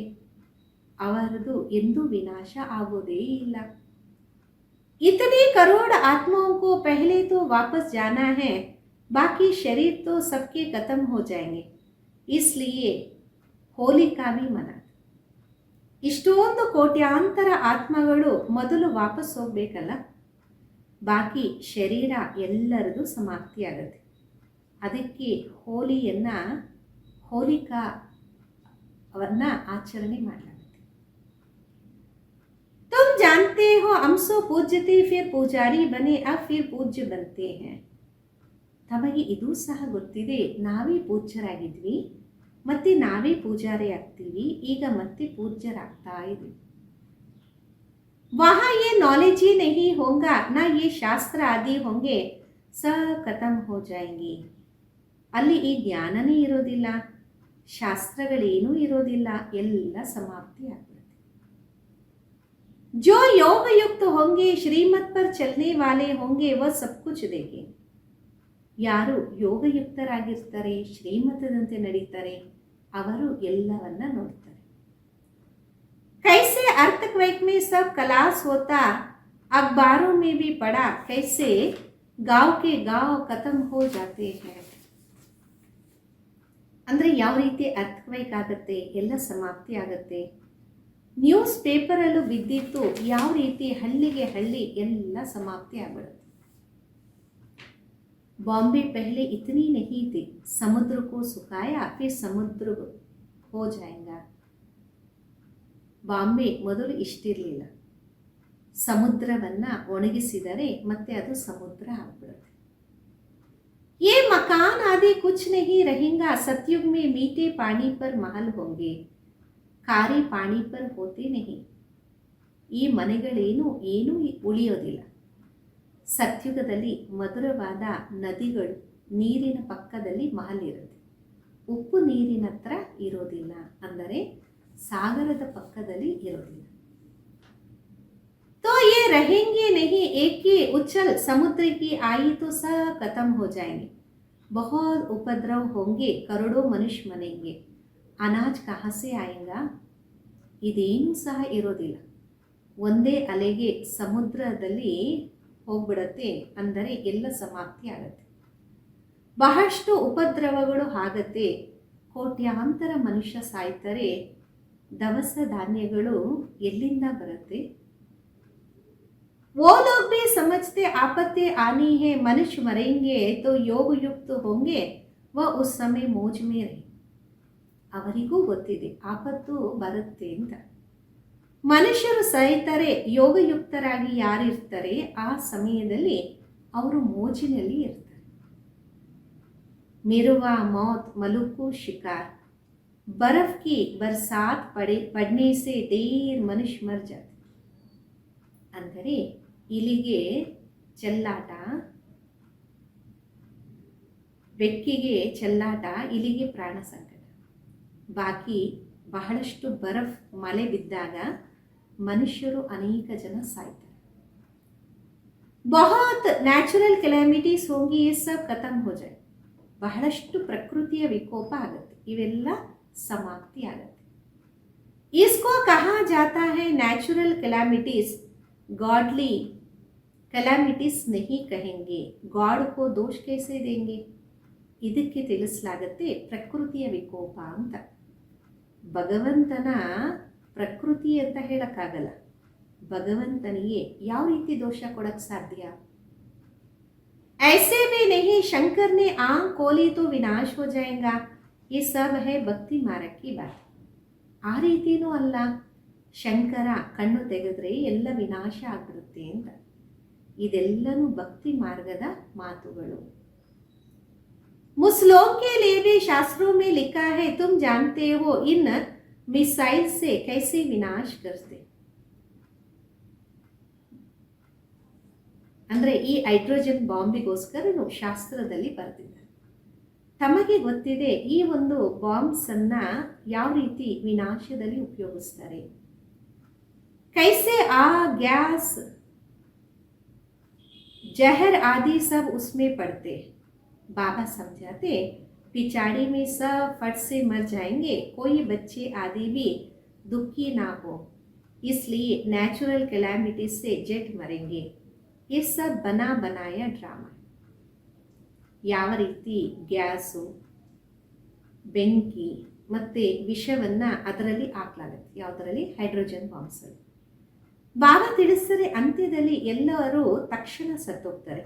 ಅವರದು ಎಂದೂ ವಿನಾಶ ಆಗೋದೇ ಇಲ್ಲ. इतने करोड़ आत्माओं को पहले तो वापस जाना है, बाकी शरीर तो सबके खत्म हो जाएंगे, इसलिए ಹೋಲಿಕಾ भी मना. ಇಷ್ಟೊಂದು ಕೋಟ್ಯಾಂತರ ಆತ್ಮಗಳು ಮೊದಲು ವಾಪಸ್ ಹೋಗ್ಬೇಕಲ್ಲ, ಬಾಕಿ ಶರೀರ ಎಲ್ಲರದು ಸಮಾಪ್ತಿಯಾಗತ್ತೆ. ಅದಕ್ಕೆ ಹೋಲಿಕಾವನ್ನು ಆಚರಣೆ ಮಾಡಲಾಗುತ್ತೆ. तो तुम जानते हो हम सो पूज्यते फिर ಪೂಜಾರಿ ಬನೆ अब फिर पूज्य बनते हैं. ತಮಗೆ ಇದು ಸಹ ಗೊತ್ತಿದೆ, ನಾವೇ ಪೂಜ್ಯರಾಗಿದ್ವಿ, ಮತ್ತೆ ನಾವೇ ಪೂಜಾರಿ ಆಗ್ತೀವಿ, ಈಗ ಮತ್ತೆ ಪೂಜ್ಯರಾಗ್ತಾ ಇದ್ವಿ. वहाँ ये नॉलेज ही नहीं होगा ना ये शास्त्र आदि होंगे, सब खत्म हो जाएंगे. ಅಲ್ಲಿ ಈ ಜ್ಞಾನನೇ ಇರೋದಿಲ್ಲ, ಶಾಸ್ತ್ರಗಳೇನೂ ಇರೋದಿಲ್ಲ, ಎಲ್ಲ ಸಮಾಪ್ತಿ ಆಗ್ಬಿಡುತ್ತೆ. जो योग युक्त होंगे श्रीमत पर चलने वाले होंगे वह सब कुछ देखेंगे. ಯಾರು ಯೋಗಯುಕ್ತರಾಗಿರ್ತಾರೆ, ಶ್ರೀಮತದಂತೆ ನಡೀತಾರೆ, ಅವರು ಎಲ್ಲವನ್ನ ನೋಡ್ತಾರೆ. कैसे अर्थक्वेक में सब कलास होता, अखबारों में भी पढ़ा, कैसे गांव के गांव खत्म हो जाते हैं. ಅಂದರೆ ಯಾವ ರೀತಿ ಅರ್ಥಕ್ವೇಕ್ ಆಗುತ್ತೆ, ಎಲ್ಲ ಸಮಾಪ್ತಿ ಆಗುತ್ತೆ. ನ್ಯೂಸ್ ಪೇಪರಲ್ಲೂ ಬಿದ್ದಿತ್ತು, ಯಾವ ರೀತಿ ಹಳ್ಳಿಗೆ ಹಳ್ಳಿ ಎಲ್ಲ ಸಮಾಪ್ತಿ ಆಗ್ಬಿಡುತ್ತೆ. बॉम्बे पहले इतनी नहीं थी, समुद्र को सुखाया फिर समुद्र हो जाएगा. ಬಾಂಬೆ ಮೊದಲು ಇಷ್ಟಿರಲಿಲ್ಲ, ಸಮುದ್ರವನ್ನ ಒಣಗಿಸಿದರೆ ಮತ್ತೆ ಅದು ಸಮುದ್ರ ಆಗ್ಬಿಡುತ್ತೆ. ये मकान आदि कुछ नहीं रहेगा, सतयुग में मीठे पानी पर महल होंगे, खारे पानी पर होते नहीं. ಈ ಮನೆಗಳೇನು ಏನೂ ಉಳಿಯೋದಿಲ್ಲ. ಸತ್ಯುಗದಲ್ಲಿ ಮಧುರವಾದ ನದಿಗಳು, ನೀರಿನ ಪಕ್ಕದಲ್ಲಿ ಮಹಲ್ ಇರುತ್ತೆ, ಉಪ್ಪು ನೀರಿನ ಹತ್ರ ಇರೋದಿಲ್ಲ, ಅಂದರೆ ಸಾಗರದ ಪಕ್ಕದಲ್ಲಿ ಇರೋದಿಲ್ಲ. तो ये रहेंगे नहीं, एक ही उछल समुद्र की आई तो सब खत्म हो जाएंगे. बहुत उपद्रव होंगे, करोड़ों मनुष्य मरेंगे, अनाज कहाँ से आएगा. ಇದೇನೂ ಸಹ ಇರೋದಿಲ್ಲ, ಒಂದೇ ಅಲೆಗೆ ಸಮುದ್ರದಲ್ಲಿ ಹೋಗ್ಬಿಡತ್ತೆ, ಅಂದರೆ ಎಲ್ಲ ಸಮಾಪ್ತಿ ಆಗತ್ತೆ. ಬಹಳಷ್ಟು ಉಪದ್ರವಗಳು ಆಗತ್ತೆ, ಕೋಟ್ಯಾಂತರ ಮನುಷ್ಯ ಸಾಯ್ತಾರೆ, ದವಸ ಧಾನ್ಯಗಳು ಎಲ್ಲಿಂದ ಬರುತ್ತೆ. वो लोग भी समझते आपत्ति आनी है, मनुष्य मरेंगे तो योग युक्त होंगे, वह उस समय मौज में रहे. ಅವರಿಗೂ ಗೊತ್ತಿದೆ ಆಪತ್ತು ಬರುತ್ತೆ ಅಂತ. ಮನುಷ್ಯರು ಸಾಯ್ತಾರೆ, ಯೋಗಯುಕ್ತರಾಗಿ ಯಾರಿರ್ತಾರೆ ಆ ಸಮಯದಲ್ಲಿ ಅವರು ಮೋಜಿನಲ್ಲಿ ಇರ್ತಾರೆ. ಮಿರುವ ಮೌತ್ ಮಲುಕು ಶಿಕಾರ್, बर्फ की बरसात पड़ने से ढेर मनुष्य मर जाते. ಅಂದರೆ ಇಲಿಗೆ ಚೆಲ್ಲಾಟ, ಬೆಕ್ಕಿಗೆ ಚೆಲ್ಲಾಟ, ಇಲಿಗೆ ಪ್ರಾಣ ಸಂಕಟ. ಬಾಕಿ ಬಹಳಷ್ಟು ಬರಫ್ ಮಳೆ ಬಿದ್ದಾಗ ಮನುಷ್ಯರು ಅನೇಕ ಜನ ಸಾಯ್ತಾರೆ. बहुत ನ್ಯಾಚುರಲ್ ಕೆಲಾಮಿಟೀಸ್ ಹೋಗಿ ये सब खत्म हो जाए. ಬಹಳಷ್ಟು ಪ್ರಕೃತಿಯ ವಿಕೋಪ ಆಗುತ್ತೆ, ಇವೆಲ್ಲ ಸಮಾಪ್ತಿ ಆಗುತ್ತೆ. इसको कहा जाता है ನ್ಯಾಚುರಲ್ ಕೆಲಾಮಿಟೀಸ್, गॉडली ಕೆಲಾಮಿಟೀಸ್ नहीं कहेंगे, गॉड को दोष कैसे देंगे. ಇದಕ್ಕೆ ತಿಳಿಸಲಾಗುತ್ತೆ ಪ್ರಕೃತಿಯ ವಿಕೋಪ ಅಂತ. ಭಗವಂತನ ಪ್ರಕೃತಿ ಅಂತ ಹೇಳಕ್ಕಾಗಲ್ಲ, ಭಗವಂತನಿಗೆ ಯಾವ ರೀತಿ ದೋಷ ಕೊಡಕ್ಕೆ ಸಾಧ್ಯ. ऐसे भी नहीं, शंकर ने आंख खोली तो विनाश हो जाएगा, ये सब है ಭಕ್ತಿ ಮಾರ್ಗ की बात. ಆ ರೀತಿನೂ ಅಲ್ಲ, ಶಂಕರ ಕಣ್ಣು ತೆಗೆದ್ರೆ ಎಲ್ಲ ವಿನಾಶ ಆಗ್ಬಿಡುತ್ತೆ ಅಂತ. ಇದೆಲ್ಲನೂ ಭಕ್ತಿ ಮಾರ್ಗದ ಮಾತುಗಳು. मुस्लिम के लिए भी शास्त्रों में लिखा है, तुम जानते हो इन मिसाइल से कैसे विनाश करते. ಅಂದರೆ ಈ ಹೈಡ್ರೋಜನ್ ಬಾಂಬಿಗೋಸ್ಕರನು ಶಾಸ್ತ್ರದಲ್ಲಿ ಬರೆದಿದ್ದಾರೆ. ತಮಗೆ ಗೊತ್ತಿದೆ ಈ ಒಂದು ಬಾಂಬ್ಸ್ ಅನ್ನ ಯಾವ ರೀತಿ ವಿನಾಶದಲ್ಲಿ ಉಪಯೋಗಿಸ್ತಾರೆ. कैसे आग, गैस, जहर आदि सब उसमें पड़ते. बाबा समझाते पिछाड़ी में सब फट से मर जाएंगे, कोई बच्चे आदि भी दुखी ना हो, इसलिए नेचुरल कैलामिटीज से जेट मरेंगे. ये सब बना बनाया ड्रामा. ಯಾವ ರೀತಿ ಗ್ಯಾಸು, ಬೆಂಕಿ ಮತ್ತು ವಿಷವನ್ನು ಅದರಲ್ಲಿ ಹಾಕಲಾಗುತ್ತೆ, ಯಾವುದರಲ್ಲಿ, ಹೈಡ್ರೋಜನ್ ಬಾಂಬ್ಸಲ್ಲಿ. ಬಾಬಾ ತಿಳಿಸಿದರೆ ಅಂತ್ಯದಲ್ಲಿ ಎಲ್ಲರೂ ತಕ್ಷಣ ಸತ್ತೋಗ್ತಾರೆ.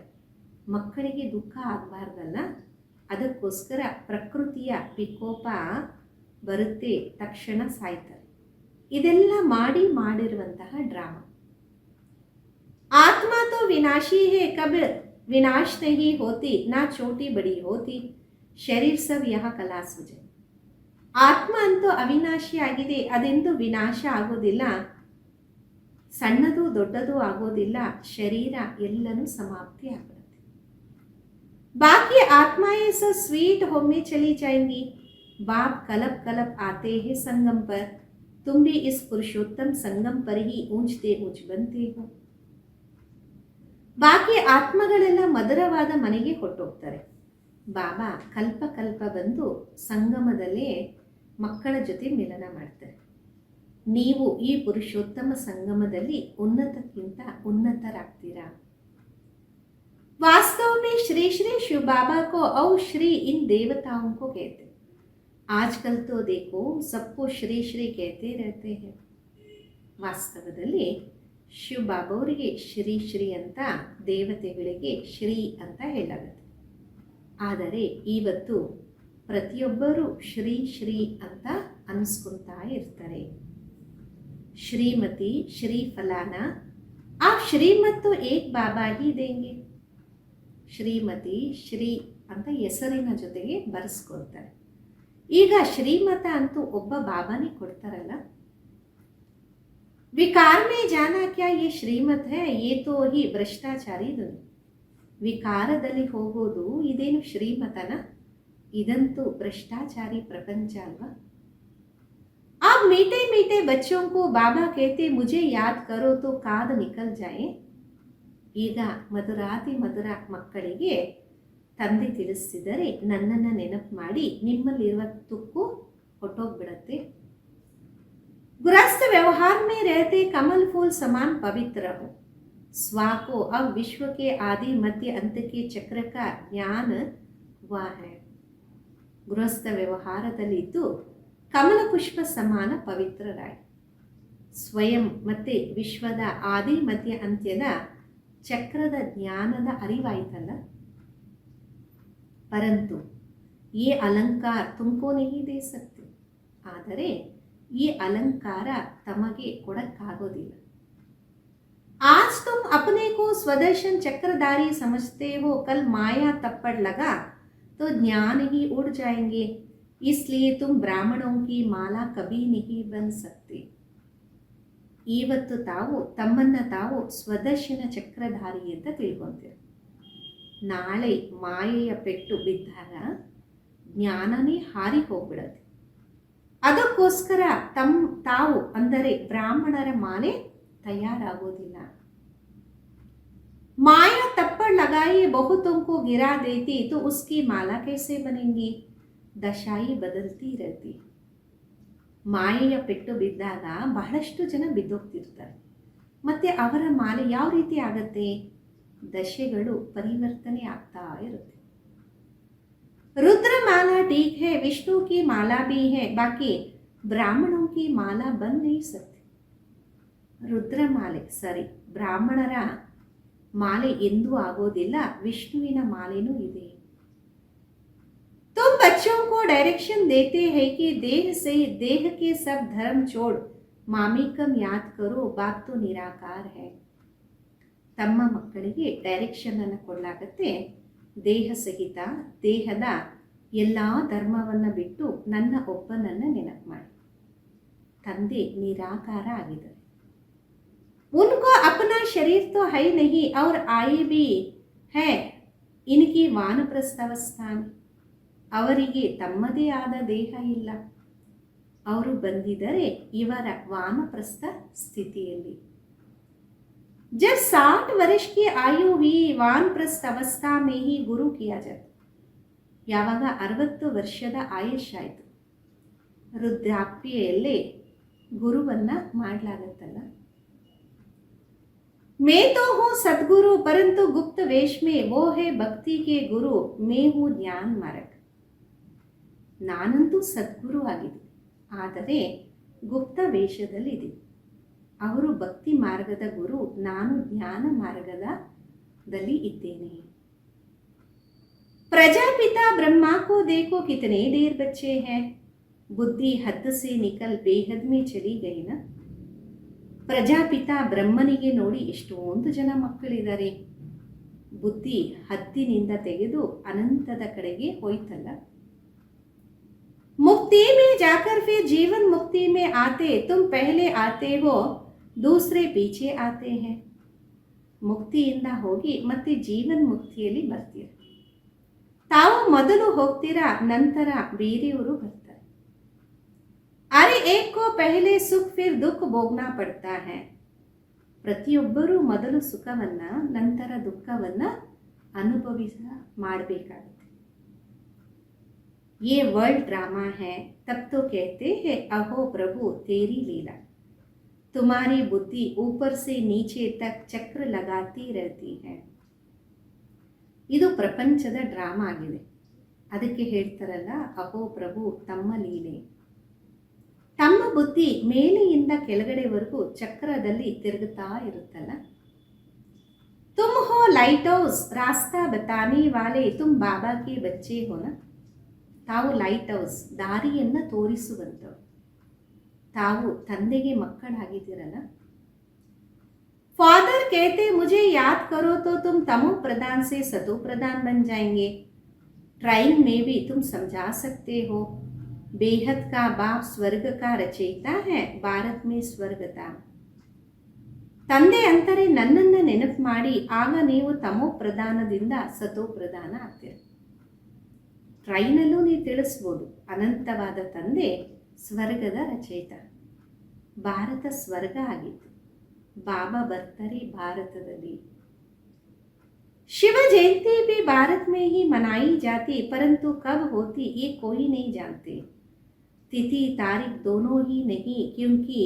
ಮಕ್ಕಳಿಗೆ ದುಃಖ ಆಗಬಾರ್ದಲ್ಲ, ಅದಕ್ಕೋಸ್ಕರ ಪ್ರಕೃತಿಯ ವಿಕೋಪ ಬರುತ್ತೆ, ತಕ್ಷಣ ಸಾಯ್ತಾರೆ. ಇದೆಲ್ಲ ಮಾಡಿರುವಂತಹ ಡ್ರಾಮಾ. आत्मा तो विनाशी है, कब विनाश नहीं होती, ना छोटी बड़ी होती, ಶರೀರ್ ಸಬ್ ಯಹ ಕಲಾ ಸುಜೆ. ಆತ್ಮ ಅಂತೂ ಅವಿನಾಶಿ ಆಗಿದೆ, ಅದೆಂದು ವಿನಾಶ ಆಗೋದಿಲ್ಲ, ಸಣ್ಣದು ದೊಡ್ಡದು ಆಗೋದಿಲ್ಲ, ಶರೀರ ಎಲ್ಲನೂ ಸಮಾಪ್ತಿ ಆಗುತ್ತೆ. ಬಾಕಿ ಆತ್ಮಾಯೇ ಸ ಸ್ವೀಟ್ ಹೊಮ್ಮೆ ಚಲಿ ಜಾएंगी, बाप कलप कलप आते हैं संगम पर, तुम भी इस पुरुषोत्तम संगम पर ही ऊंचते ऊंच बनते हो. ಬಾಕಿ ಆತ್ಮಗಳೆಲ್ಲ ಮಧುರವಾದ ಮನೆಗೆ ಹೊರಟೋಗ್ತಾರೆ. ಬಾಬಾ ಕಲ್ಪ ಕಲ್ಪ ಬಂದು ಸಂಗಮದಲ್ಲೇ ಮಕ್ಕಳ ಜೊತೆ ಮಿಲನ ಮಾಡ್ತಾರೆ. ನೀವು ಈ ಪುರುಷೋತ್ತಮ ಸಂಗಮದಲ್ಲಿ ಉನ್ನತಕ್ಕಿಂತ ಉನ್ನತರಾಗ್ತೀರಾ. वास्तव में श्री श्री शिव बाबा को औ श्री इन देवताओं को कहते. आजकल तो देखो सबको श्री श्री कहते रहते हैं. ವಾಸ್ತವದಲ್ಲಿ ಶಿವ ಬಾಬಾವರಿಗೆ ಶ್ರೀ ಶ್ರೀ ಅಂತ, ದೇವತೆಗಳಿಗೆ ಶ್ರೀ ಅಂತ ಹೇಳಾಗುತ್ತೆ. ಆದರೆ ಇವತ್ತು ಪ್ರತಿಯೊಬ್ಬರೂ ಶ್ರೀ ಶ್ರೀ ಅಂತ ಅನಿಸ್ಕೊತಾ ಇರ್ತಾರೆ. ಶ್ರೀಮತಿ, ಶ್ರೀ ಫಲಾನ, ಆ ಶ್ರೀಮತ್ತು ಏಕ್ ಬಾಬಾ ಹಿ ದೇಂಗೆ. ಶ್ರೀಮತಿ, ಶ್ರೀ ಅಂತ ಹೆಸರಿನ ಜೊತೆಗೆ ಬರೆಸ್ಕೊಳ್ತಾರೆ. ಈಗ ಶ್ರೀಮತ ಅಂತೂ ಒಬ್ಬ ಬಾಬಾನೇ ಕೊಡ್ತಾರಲ್ಲ. विकार में जाना क्या ये श्रीमत है, ये तो ही ಭ್ರಷ್ಟಾಚಾರಿ ಧ್ವನಿ. ವಿಕಾರದಲ್ಲಿ ಹೋಗೋದು ಇದೇನು ಶ್ರೀಮತನ? ಇದಂತೂ ಭ್ರಷ್ಟಾಚಾರಿ ಪ್ರಪಂಚ ಅಲ್ವಾ. आप मीठे मीठे बच्चों को बाबा कहते मुझे याद करो तो काद निकल जाए. ಈಗ ಮಧುರಾತಿ ಮಧುರ ಮಕ್ಕಳಿಗೆ ತಂದೆ ತಿಳಿಸಿದರೆ ನನ್ನನ್ನು ನೆನಪು ಮಾಡಿ, ನಿಮ್ಮಲ್ಲಿರುವ ತುಕ್ಕು ಹೊಟ್ಟೋಗ್ಬಿಡತ್ತೆ. गृहस्थ व्यवहार में रहते कमल फूल समान पवित्र हो. स्वा को अब विश्व के आदि मध्य अंत के चक्र का ज्ञान हुआ है. ಗೃಹಸ್ಥ ವ್ಯವಹಾರದಲ್ಲಿದ್ದು ಕಮಲ ಪುಷ್ಪ ಸಮಾನ ಪವಿತ್ರರಾಗಿ, ಸ್ವಯಂ ಮತ್ತೆ ವಿಶ್ವದ ಆದಿ ಮಧ್ಯ ಅಂತ್ಯದ ಚಕ್ರದ ಜ್ಞಾನದ ಅರಿವಾಯ್ತಲ್ಲ. ಪರಂತು ಈ ಅಲಂಕಾರ ತುಮಕೋ ನಹಿ ದೇ ಸಕ್ತೆ. ಆದರೆ ಈ ಅಲಂಕಾರ ತಮಗೆ ಕೊಡಕ್ಕಾಗೋದಿಲ್ಲ. आज तुम अपने को स्वदर्शन चक्रधारी समझते हो, कल माया तप्पड़ लगा तो ज्ञान ही उड़ जाएंगे, इसलिए तुम ब्राह्मणों की माला कभी नहीं बन सकते. ಇವತ್ತು ತಾವು ತಮ್ಮನ್ನ ತಾವು ಸ್ವದರ್ಶನ ಚಕ್ರಧಾರಿ ಅಂತ ತಿಳ್ಕೊಂತೀರ. ನಾಳೆ ಮಾಯೆಯ ಪೆಟ್ಟು ಬಿದ್ದಾಗ ಜ್ಞಾನನೇ ಹಾರಿ ಹೋಗ್ಬಿಡತ್ತೆ. ಅದಕ್ಕೋಸ್ಕರ ತಾವು ಅಂದರೆ ಬ್ರಾಹ್ಮಣರ ಮಾಲೆ ತಯಾರಾಗೋದಿಲ್ಲ. माया तप्पड़ लगाई बहुतों को गिरा देती तो उसकी माला कैसे बनेंगी. ದಶಾಯಿ ಬದಲ್ತಿ ಇರತಿ. ಮಾಯೆಯ ಪೆಟ್ಟು ಬಿದ್ದಾಗ ಬಹಳಷ್ಟು ಜನ ಬಿದ್ದೋಗ್ತಿರ್ತಾರೆ. ಮತ್ತೆ ಅವರ ಮಾಲೆ ಯಾವ ರೀತಿ ಆಗತ್ತೆ? ದಶೆಗಳು ಪರಿವರ್ತನೆ ಆಗ್ತಾ ಇರುತ್ತೆ. रुद्र माला ठीक है, विष्णु की माला भी है, बाकी ब्राह्मणों की माला बन नहीं सकती. ರುದ್ರ ಮಾಲೆ ಸರಿ, ಬ್ರಾಹ್ಮಣರ ಮಾಲೆ ಎಂದೂ ಆಗೋದಿಲ್ಲ, ವಿಷ್ಣುವಿನ ಮಾಲೆನೂ ಇದೆ. तुम बच्चों को डायरेक्शन देते हैं कि देह से देह के सब धर्म छोड़ मामिकम याद करो, बात तो निराकार है. ತಮ್ಮ ಮಕ್ಕಳಿಗೆ ಡೈರೆಕ್ಷನ್ ಅನ್ನು ಕೊಡಲಾಗತ್ತೆ. ದೇಹ ಸಹಿತ ದೇಹದ ಎಲ್ಲ ಧರ್ಮವನ್ನು ಬಿಟ್ಟು ನನ್ನ ಒಬ್ಬನನ್ನು ನೆನಪು ಮಾಡಿ. ತಂದೆ ನಿರಾಕಾರ ಆಗಿದ್ದಾರೆ. उनको अपना शरीर तो है नहीं और आए भी है इनकी वानप्रस्थ अवस्थान. ಅವರಿಗೆ ತಮ್ಮದೇ ಆದ ದೇಹ ಇಲ್ಲ. ಅವರು ಬಂದಿದ್ದರೆ ಇವರ ವಾನಪ್ರಸ್ಥ ಸ್ಥಿತಿಯಲ್ಲಿ. जब 60 वर्ष की आयु हुई वानप्रस्थ अवस्था में ही गुरु किया जाता. ಯಾವಾಗ 60 ವರ್ಷದ ಆಯುಷ್ಯಾಯಿತು, ವೃದ್ಧಾಪ್ಯೆಯಲ್ಲೇ ಗುರುವನ್ನ ಮಾಡಲಾಗತ್ತಲ್ಲ. मैं तो हूँ सदगुरु परंतु गुप्त वेश में वो है भक्ति के गुरु, मैं हूँ ज्ञान मार्ग. ನಾನಂತೂ ಸದ್ಗುರು ಆಗಿದೆ, ಆದರೆ ಗುಪ್ತ ವೇಷದಲ್ಲಿದೆ. ಅವರು ಭಕ್ತಿ ಮಾರ್ಗದ ಗುರು, ನಾನು ಜ್ಞಾನ ಮಾರ್ಗದಲ್ಲಿ ಇದ್ದೇನೆ. प्रजापिता ब्रह्मा को देखो कितने ढेर बच्चे हैं, बुद्धि हद से निकल बेहद में चली गई ना. ಪ್ರಜಾಪಿತ ಬ್ರಹ್ಮನಿಗೆ ನೋಡಿ ಎಷ್ಟೊಂದು ಜನ ಮಕ್ಕಳಿದ್ದಾರೆ. ಬುದ್ಧಿ ಹದ್ದಿನಿಂದ ತೆಗೆದು ಅನಂತದ ಕಡೆಗೆ ಹೋಯ್ತಲ್ಲ. मुक्ति में जाकर फिर जीवन मुक्ति में आते, तुम पहले आते हो, दूसरे पीछे आते हैं. ಮುಕ್ತಿಯಿಂದ ಹೋಗಿ ಮತ್ತೆ ಜೀವನ್ ಮುಕ್ತಿಯಲ್ಲಿ ಬರ್ತೀರ. ತಾವು ಮೊದಲು ಹೋಗ್ತೀರಾ, ನಂತರ ಬೇರೆಯವರು ಬರ್ತಾರೆ. ಅರೆ ಏಕ್ ಕೋ ಪಹಲೆ ಸುಖ ಫಿರ್ ದುಃಖ ಭೋಗ್ನಾ ಪಡ್ತಾ ಹೈ. ಪ್ರತಿಯೊಬ್ಬರೂ ಮೊದಲು ಸುಖವನ್ನ ನಂತರ ದುಃಖವನ್ನ ಅನುಭವಿಸ ಮಾಡಬೇಕಾಗುತ್ತೆ. ये वर्ल्ड ड्रामा है, तब तो कहते हैं अहो प्रभु तेरी लीला. तुम्हारी बुद्धि ऊपर से नीचे तक चक्र लगाती रहती है. ಇದು ಪ್ರಪಂಚದ ಡ್ರಾಮಾ ಆಗಿದೆ. ಅದಕ್ಕೆ ಹೇಳ್ತಾರಲ್ಲ, ಅಹೋ ಪ್ರಭು ತಮ್ಮ ಲೀಲೆ. ತಮ್ಮ ಬುದ್ಧಿ ಮೇಲೆಯಿಂದ ಕೆಳಗಡೆವರೆಗೂ ಚಕ್ರದಲ್ಲಿ ತಿರುಗುತ್ತಾ ಇರುತ್ತಲ್ಲ. ತುಮ್ ಹೋ ಲೈಟ್ ಹೌಸ್, ರಾಸ್ತಾ ಬತಾನೆ ವಾಲೆ, ತುಮ್ ಬಾಬಾ ಕೆ ಬಚ್ಚೆ ಹೋನ. ತಾವು ಲೈಟ್ ಹೌಸ್, ದಾರಿಯನ್ನು ತೋರಿಸುವಂಥವ್ರು. ತಾವು ತಂದೆಗೆ ಮಕ್ಕಳಾಗಿದ್ದೀರಲ್ಲ. ಫಾದರ್ कहते मुझे याद करो तो तुम तमो प्रधान से सतो प्रधान बन जाएंगे. ट्राइन में भी तुम समझा सकते हो. बेहद का बाप स्वर्ग का रचयिता है, ಭಾರತ್ में ಸ್ವರ್ಗತಾ. ತಂದೆ ಅಂತಾರೆ ನನ್ನನ್ನು ನೆನಪು ಮಾಡಿ, ಆಗ ನೀವು ತಮೋ ಪ್ರಧಾನದಿಂದ ಸತೋ ಪ್ರಧಾನ ಆಗ್ತೀರ. ಟ್ರೈನಲ್ಲೂ ನೀವು ತಿಳಿಸ್ಬೋದು, ಅನಂತವಾದ ತಂದೆ ಸ್ವರ್ಗದ ರಚಯಿತ. ಭಾರತ ಸ್ವರ್ಗ ಆಗಿತ್ತು. ಬಾಬಾ ಬರ್ತಾರೆ ಭಾರತದಲ್ಲಿ. ಶಿವ ಜಯಂತಿ भी भारत में ही मनाई जाती, परंतु कब होती ये कोई नहीं जानते. तिथि तारीख दोनों ही नहीं, क्योंकि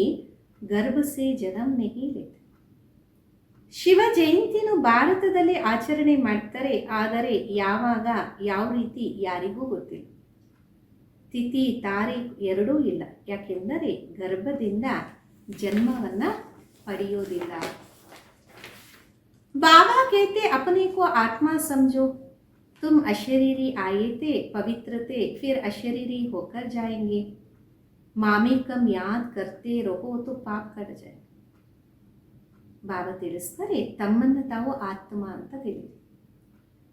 गर्भ से जन्म नहीं लेते. ಶಿವ ಜಯಂತಿನೂ ಭಾರತದಲ್ಲಿ ಆಚರಣೆ ಮಾಡ್ತಾರೆ, ಆದರೆ ಯಾವಾಗ ಯಾವ ರೀತಿ ಯಾರಿಗೂ ಗೊತ್ತಿಲ್ಲ. ತಿಥಿ ತಾರೀಖ್ ಎರಡೂ ಇಲ್ಲ, ಯಾಕೆಂದರೆ ಗರ್ಭದಿಂದ ಜನ್ಮವನ್ನು ಪಡೆಯೋದಿಲ್ಲ. ಬಾಬಾ कहते अपने को आत्मा समझो, तुम अशरीरी आए थे, पवित्रते फिर अशरीरी होकर जाएंगे. मामी कम याद करते रहो तो पाप कट जाए. ಬಾಬಾ ತಿಳಿಸ್ತಾರೆ, ತಮ್ಮನ್ನು ತಾವು ಆತ್ಮ ಅಂತ ತಿಳಿರಿ.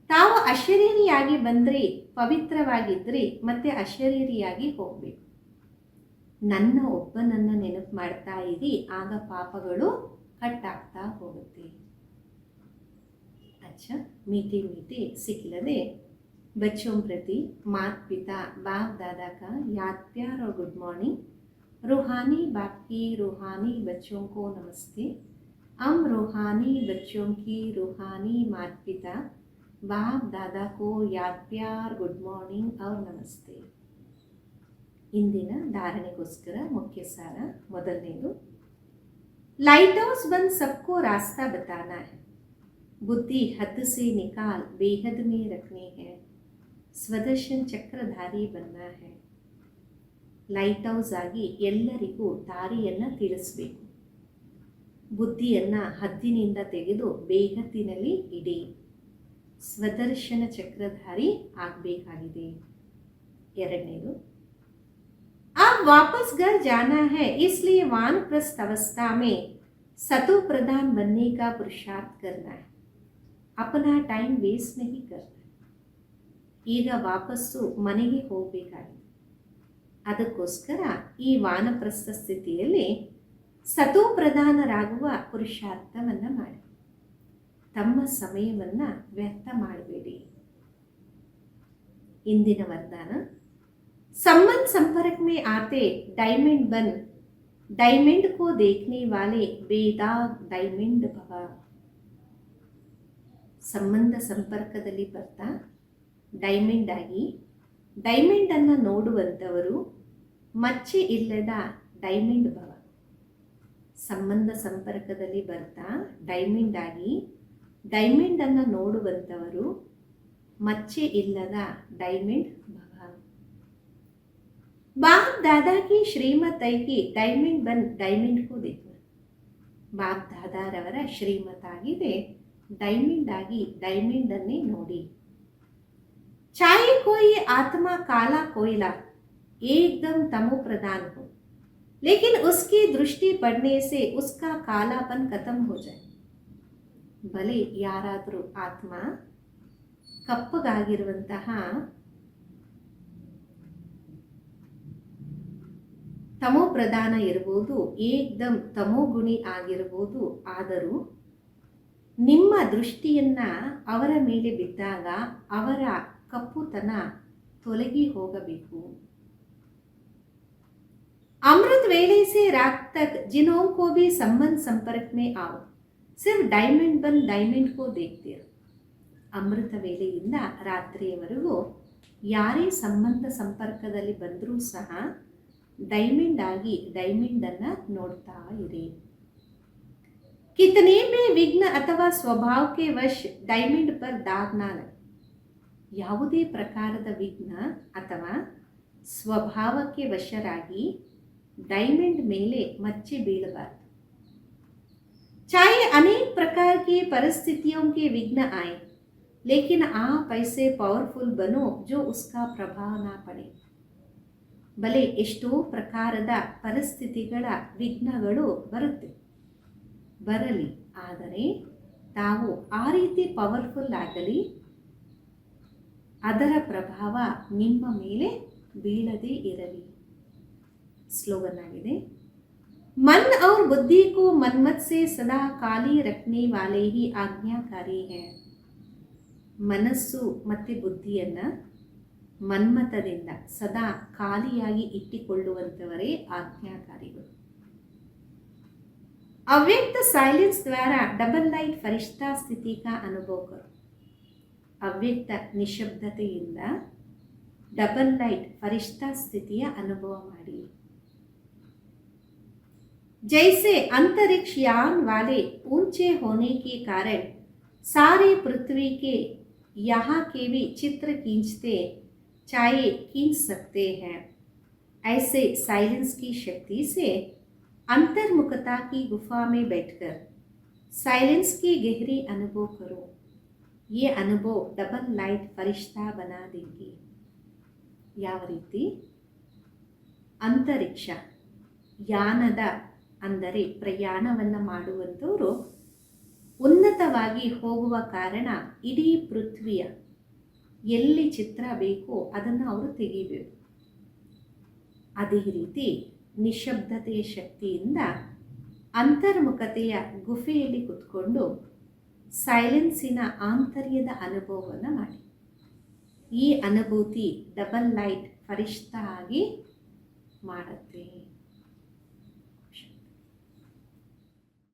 ತಾವು ಅಶರೀರಿಯಾಗಿ ಬಂದ್ರಿ, ಪವಿತ್ರವಾಗಿದ್ರಿ, ಮತ್ತೆ ಅಶರೀರಿಯಾಗಿ ಹೋಗ್ಬೇಕು. ನನ್ನ ಒಬ್ಬನನ್ನ ನೆನಪು ಮಾಡ್ತಾ ಇರಿ, ಆಗ ಪಾಪಗಳು ಕಟ್ಟಾಗ್ತಾ ಹೋಗುತ್ತೆ. अच्छा, मीठे मीठे सिखलदे बच्चों प्रति माता पिता बाप दादा का याद प्यार और गुड मॉर्निंग. रूहानी बाप की रूहानी बच्चों को नमस्ते. हम रूहानी बच्चों की रूहानी माता पिता बाप दादा को याद प्यार गुड मॉर्निंग और नमस्ते. ಇಂದಿನ ಧಾರಣೆಗೋಸ್ಕರ ಮುಖ್ಯ ಸಾರ. ಮೊದಲನೇದು, लाइट हाउस बन सबको रास्ता बताना है. बुद्धि हद से निकाल बेहद में रखनी है. ಸ್ವದರ್ಶನ್ ಚಕ್ರಧಾರಿ बनना है. ಲೈಟ್ ಹೌಸ್ ಆಗಿ ಎಲ್ಲರಿಗೂ ದಾರಿಯನ್ನು ತಿಳಿಸಬೇಕು. ಬುದ್ಧಿಯನ್ನು ಹದ್ದಿನಿಂದ ತೆಗೆದು ಬೇಹದ್ದಿನಲ್ಲಿ ಇಡಿ. ಸ್ವದರ್ಶನ ಚಕ್ರಧಾರಿ ಆಗಬೇಕಾಗಿದೆ. ಎರಡನೇದು, अब वापस घर जाना है, इसलिए वानप्रस्थ अवस्था में सतो प्रधान बनने का पुरुषार्थ करना है. अपना टाइम वेस्ट नहीं करना. ಈಗ ವಾಪಸ್ಸು ಮನೆಗೆ ಹೋಗಬೇಕಾಗಿದೆ. ಅದಕ್ಕೋಸ್ಕರ ಈ ವಾನಪ್ರಸ್ಥ ಸ್ಥಿತಿಯಲ್ಲಿ ಸತೋ ಪ್ರಧಾನರಾಗುವ ಪುರುಷಾರ್ಥವನ್ನು ಮಾಡಿ. ತಮ್ಮ ಸಮಯವನ್ನು ವ್ಯರ್ಥ ಮಾಡಬೇಡಿ. ಇಂದಿನ ವರದಾನ, संबंध संपर्क में आते डायमंड बन, डायमंड को देखने वाले बेदाग डायमंड भव. ಸಂಬಂಧ ಸಂಪರ್ಕದಲ್ಲಿ ಬರ್ತಾ ಡೈಮಂಡ್ ಆಗಿ ಡೈಮಂಡನ್ನು ನೋಡುವಂಥವರು ಮಚ್ಚೆ ಇಲ್ಲದ ಡೈಮಂಡ್ ಭವ. ಸಂಬಂಧ ಸಂಪರ್ಕದಲ್ಲಿ ಬರ್ತಾ ಡೈಮಂಡ್ ಆಗಿ ಡೈಮಂಡನ್ನು ನೋಡುವಂಥವರು ಮಚ್ಚೆ ಇಲ್ಲದ ಡೈಮಂಡ್ ಭವ. बाप दादा की श्रीमत की डायमंड बन डायमंड को देखना. ಬಾಪ್ ದಾದಾರವರ ಶ್ರೀಮತ್ ಆಗಿದೆ, ಡೈಮಂಡ್ ಆಗಿ ಡೈಮಂಡ್ ಅನ್ನೇ ನೋಡಿ. चाहे कोई आत्मा काला कोयला एकदम तमो प्रधान हो, लेकिन उसकी दृष्टि पड़ने से उसका कालापन खत्म हो जाए. ಬಲೆ ಯಾರಾದರೂ ಆತ್ಮ ಕಪ್ಪಗಾಗಿರುವಂತಹ ತಮೋ ಪ್ರಧಾನ ಇರಬಹುದು, ಏಕ್ದಮ್ ತಮೋಗುಣಿ ಆಗಿರಬಹುದು. ಆದರೂ ನಿಮ್ಮ ದೃಷ್ಟಿಯನ್ನ ಅವರ ಮೇಲೆ ಬಿದ್ದಾಗ ಅವರ ಕಪ್ಪುತನ ತೊಲಗಿ ಹೋಗಬೇಕು. अमृत वेले से रात तक जिन्हों को भी संबंध संपर्क में आओ, सिर्फ डायमंड बन डायमंड को देखते रहो. ಅಮೃತ ವೇಳೆಯಿಂದ ರಾತ್ರಿಯವರೆಗೂ ಯಾರೇ ಸಂಬಂಧ ಸಂಪರ್ಕದಲ್ಲಿ ಬಂದರೂ ಸಹ ಡೈಮಂಡ್ ಆಗಿ ಡೈಮಂಡನ್ನು ನೋಡ್ತಾ ಇರಿ. कितने भी विघ्न ಅಥವಾ ಸ್ವಭಾವ के वश डायमंड पर दाग ना लगे. ಯಾವುದೇ ಪ್ರಕಾರದ ವಿಘ್ನ ಅಥವಾ ಸ್ವಭಾವಕ್ಕೆ ವಶರಾಗಿ डायमंड मेले मच्छे बीळबारदु. चाहे अनेक प्रकार की परिस्थितियों के विघ्न आए, लेकिन आप ऐसे पावरफुल बनो जो उसका प्रभाव ना पड़े. ಬಲೆ ಎಷ್ಟೋ ಪ್ರಕಾರದ ಪರಿಸ್ಥಿತಿಗಳ ವಿಘ್ನಗಳು ಬರಲಿ, ಆದರೆ ತಾವು ಆ ರೀತಿ ಪವರ್ಫುಲ್ ಆಗಲಿ, ಅದರ ಪ್ರಭಾವ ನಿಮ್ಮ ಮೇಲೆ ಬೀಳದೇ ಇರಲಿ. स्लोगन आगे, मन और बुद्धि को मनमत से सदा खाली रखने वाले ही आज्ञाकारी हैं. ಮನಸ್ಸು ಮತ್ತು ಬುದ್ಧಿಯನ್ನ ಮನ್ಮತದಿಂದ ಸದಾ ಖಾಲಿಯಾಗಿ ಇಟ್ಟುಕೊಳ್ಳುವಂತವರೇ ಆಜ್ಞಾಕಾರಿಗಳು. ಅವ್ಯಕ್ತ साइलेंस द्वारा डबल लाइट फरिश्ता स्थिति का अनुभव करो. ಅವ್ಯಕ್ತ ನಿಶಬ್ದತೆಯಿಂದ ಡಬಲ್ ಲೈಟ್ ಫರಿಶ್ತಾ ಸ್ಥಿತಿಯ ಅನುಭವ ಮಾಡಿ. जैसे अंतरिक्ष यान वाले ऊंचे होने के कारण सारे पृथ्वी के यहाँ के भी चित्र खींचते चाहे खींच सकते हैं, ऐसे साइलेंस की शक्ति से अंतर्मुखता की गुफा में बैठकर साइलेंस की गहरी अनुभव करो. ये अनुभव डबल लाइट फरिश्ता बना देंगे. ಯಾವ ರೀತಿ ಅಂತರಿಕ್ಷ ಯಾನದ ಅಂದರೆ ಪ್ರಯಾಣವನ್ನು ಮಾಡುವಂಥವರು ಉನ್ನತವಾಗಿ ಹೋಗುವ ಕಾರಣ ಇಡೀ ಪೃಥ್ವಿಯ ಎಲ್ಲಿ ಚಿತ್ರ ಬೇಕೋ ಅದನ್ನು ಅವರು ತೆಗಿಬೇಕು. ಅದೇ ರೀತಿ ನಿಶಬ್ದತೆಯ ಶಕ್ತಿಯಿಂದ ಅಂತರ್ಮುಖತೆಯ ಗುಫೆಯಲ್ಲಿ ಕುತ್ಕೊಂಡು ಸೈಲೆನ್ಸಿನ ಆಂತರ್ಯದ ಅನುಭವವನ್ನು ಮಾಡಿ. ಈ ಅನುಭೂತಿ ಡಬಲ್ ಲೈಟ್ ಫರಿಶ್ತಾ ಆಗಿ ಮಾಡುತ್ತೆ.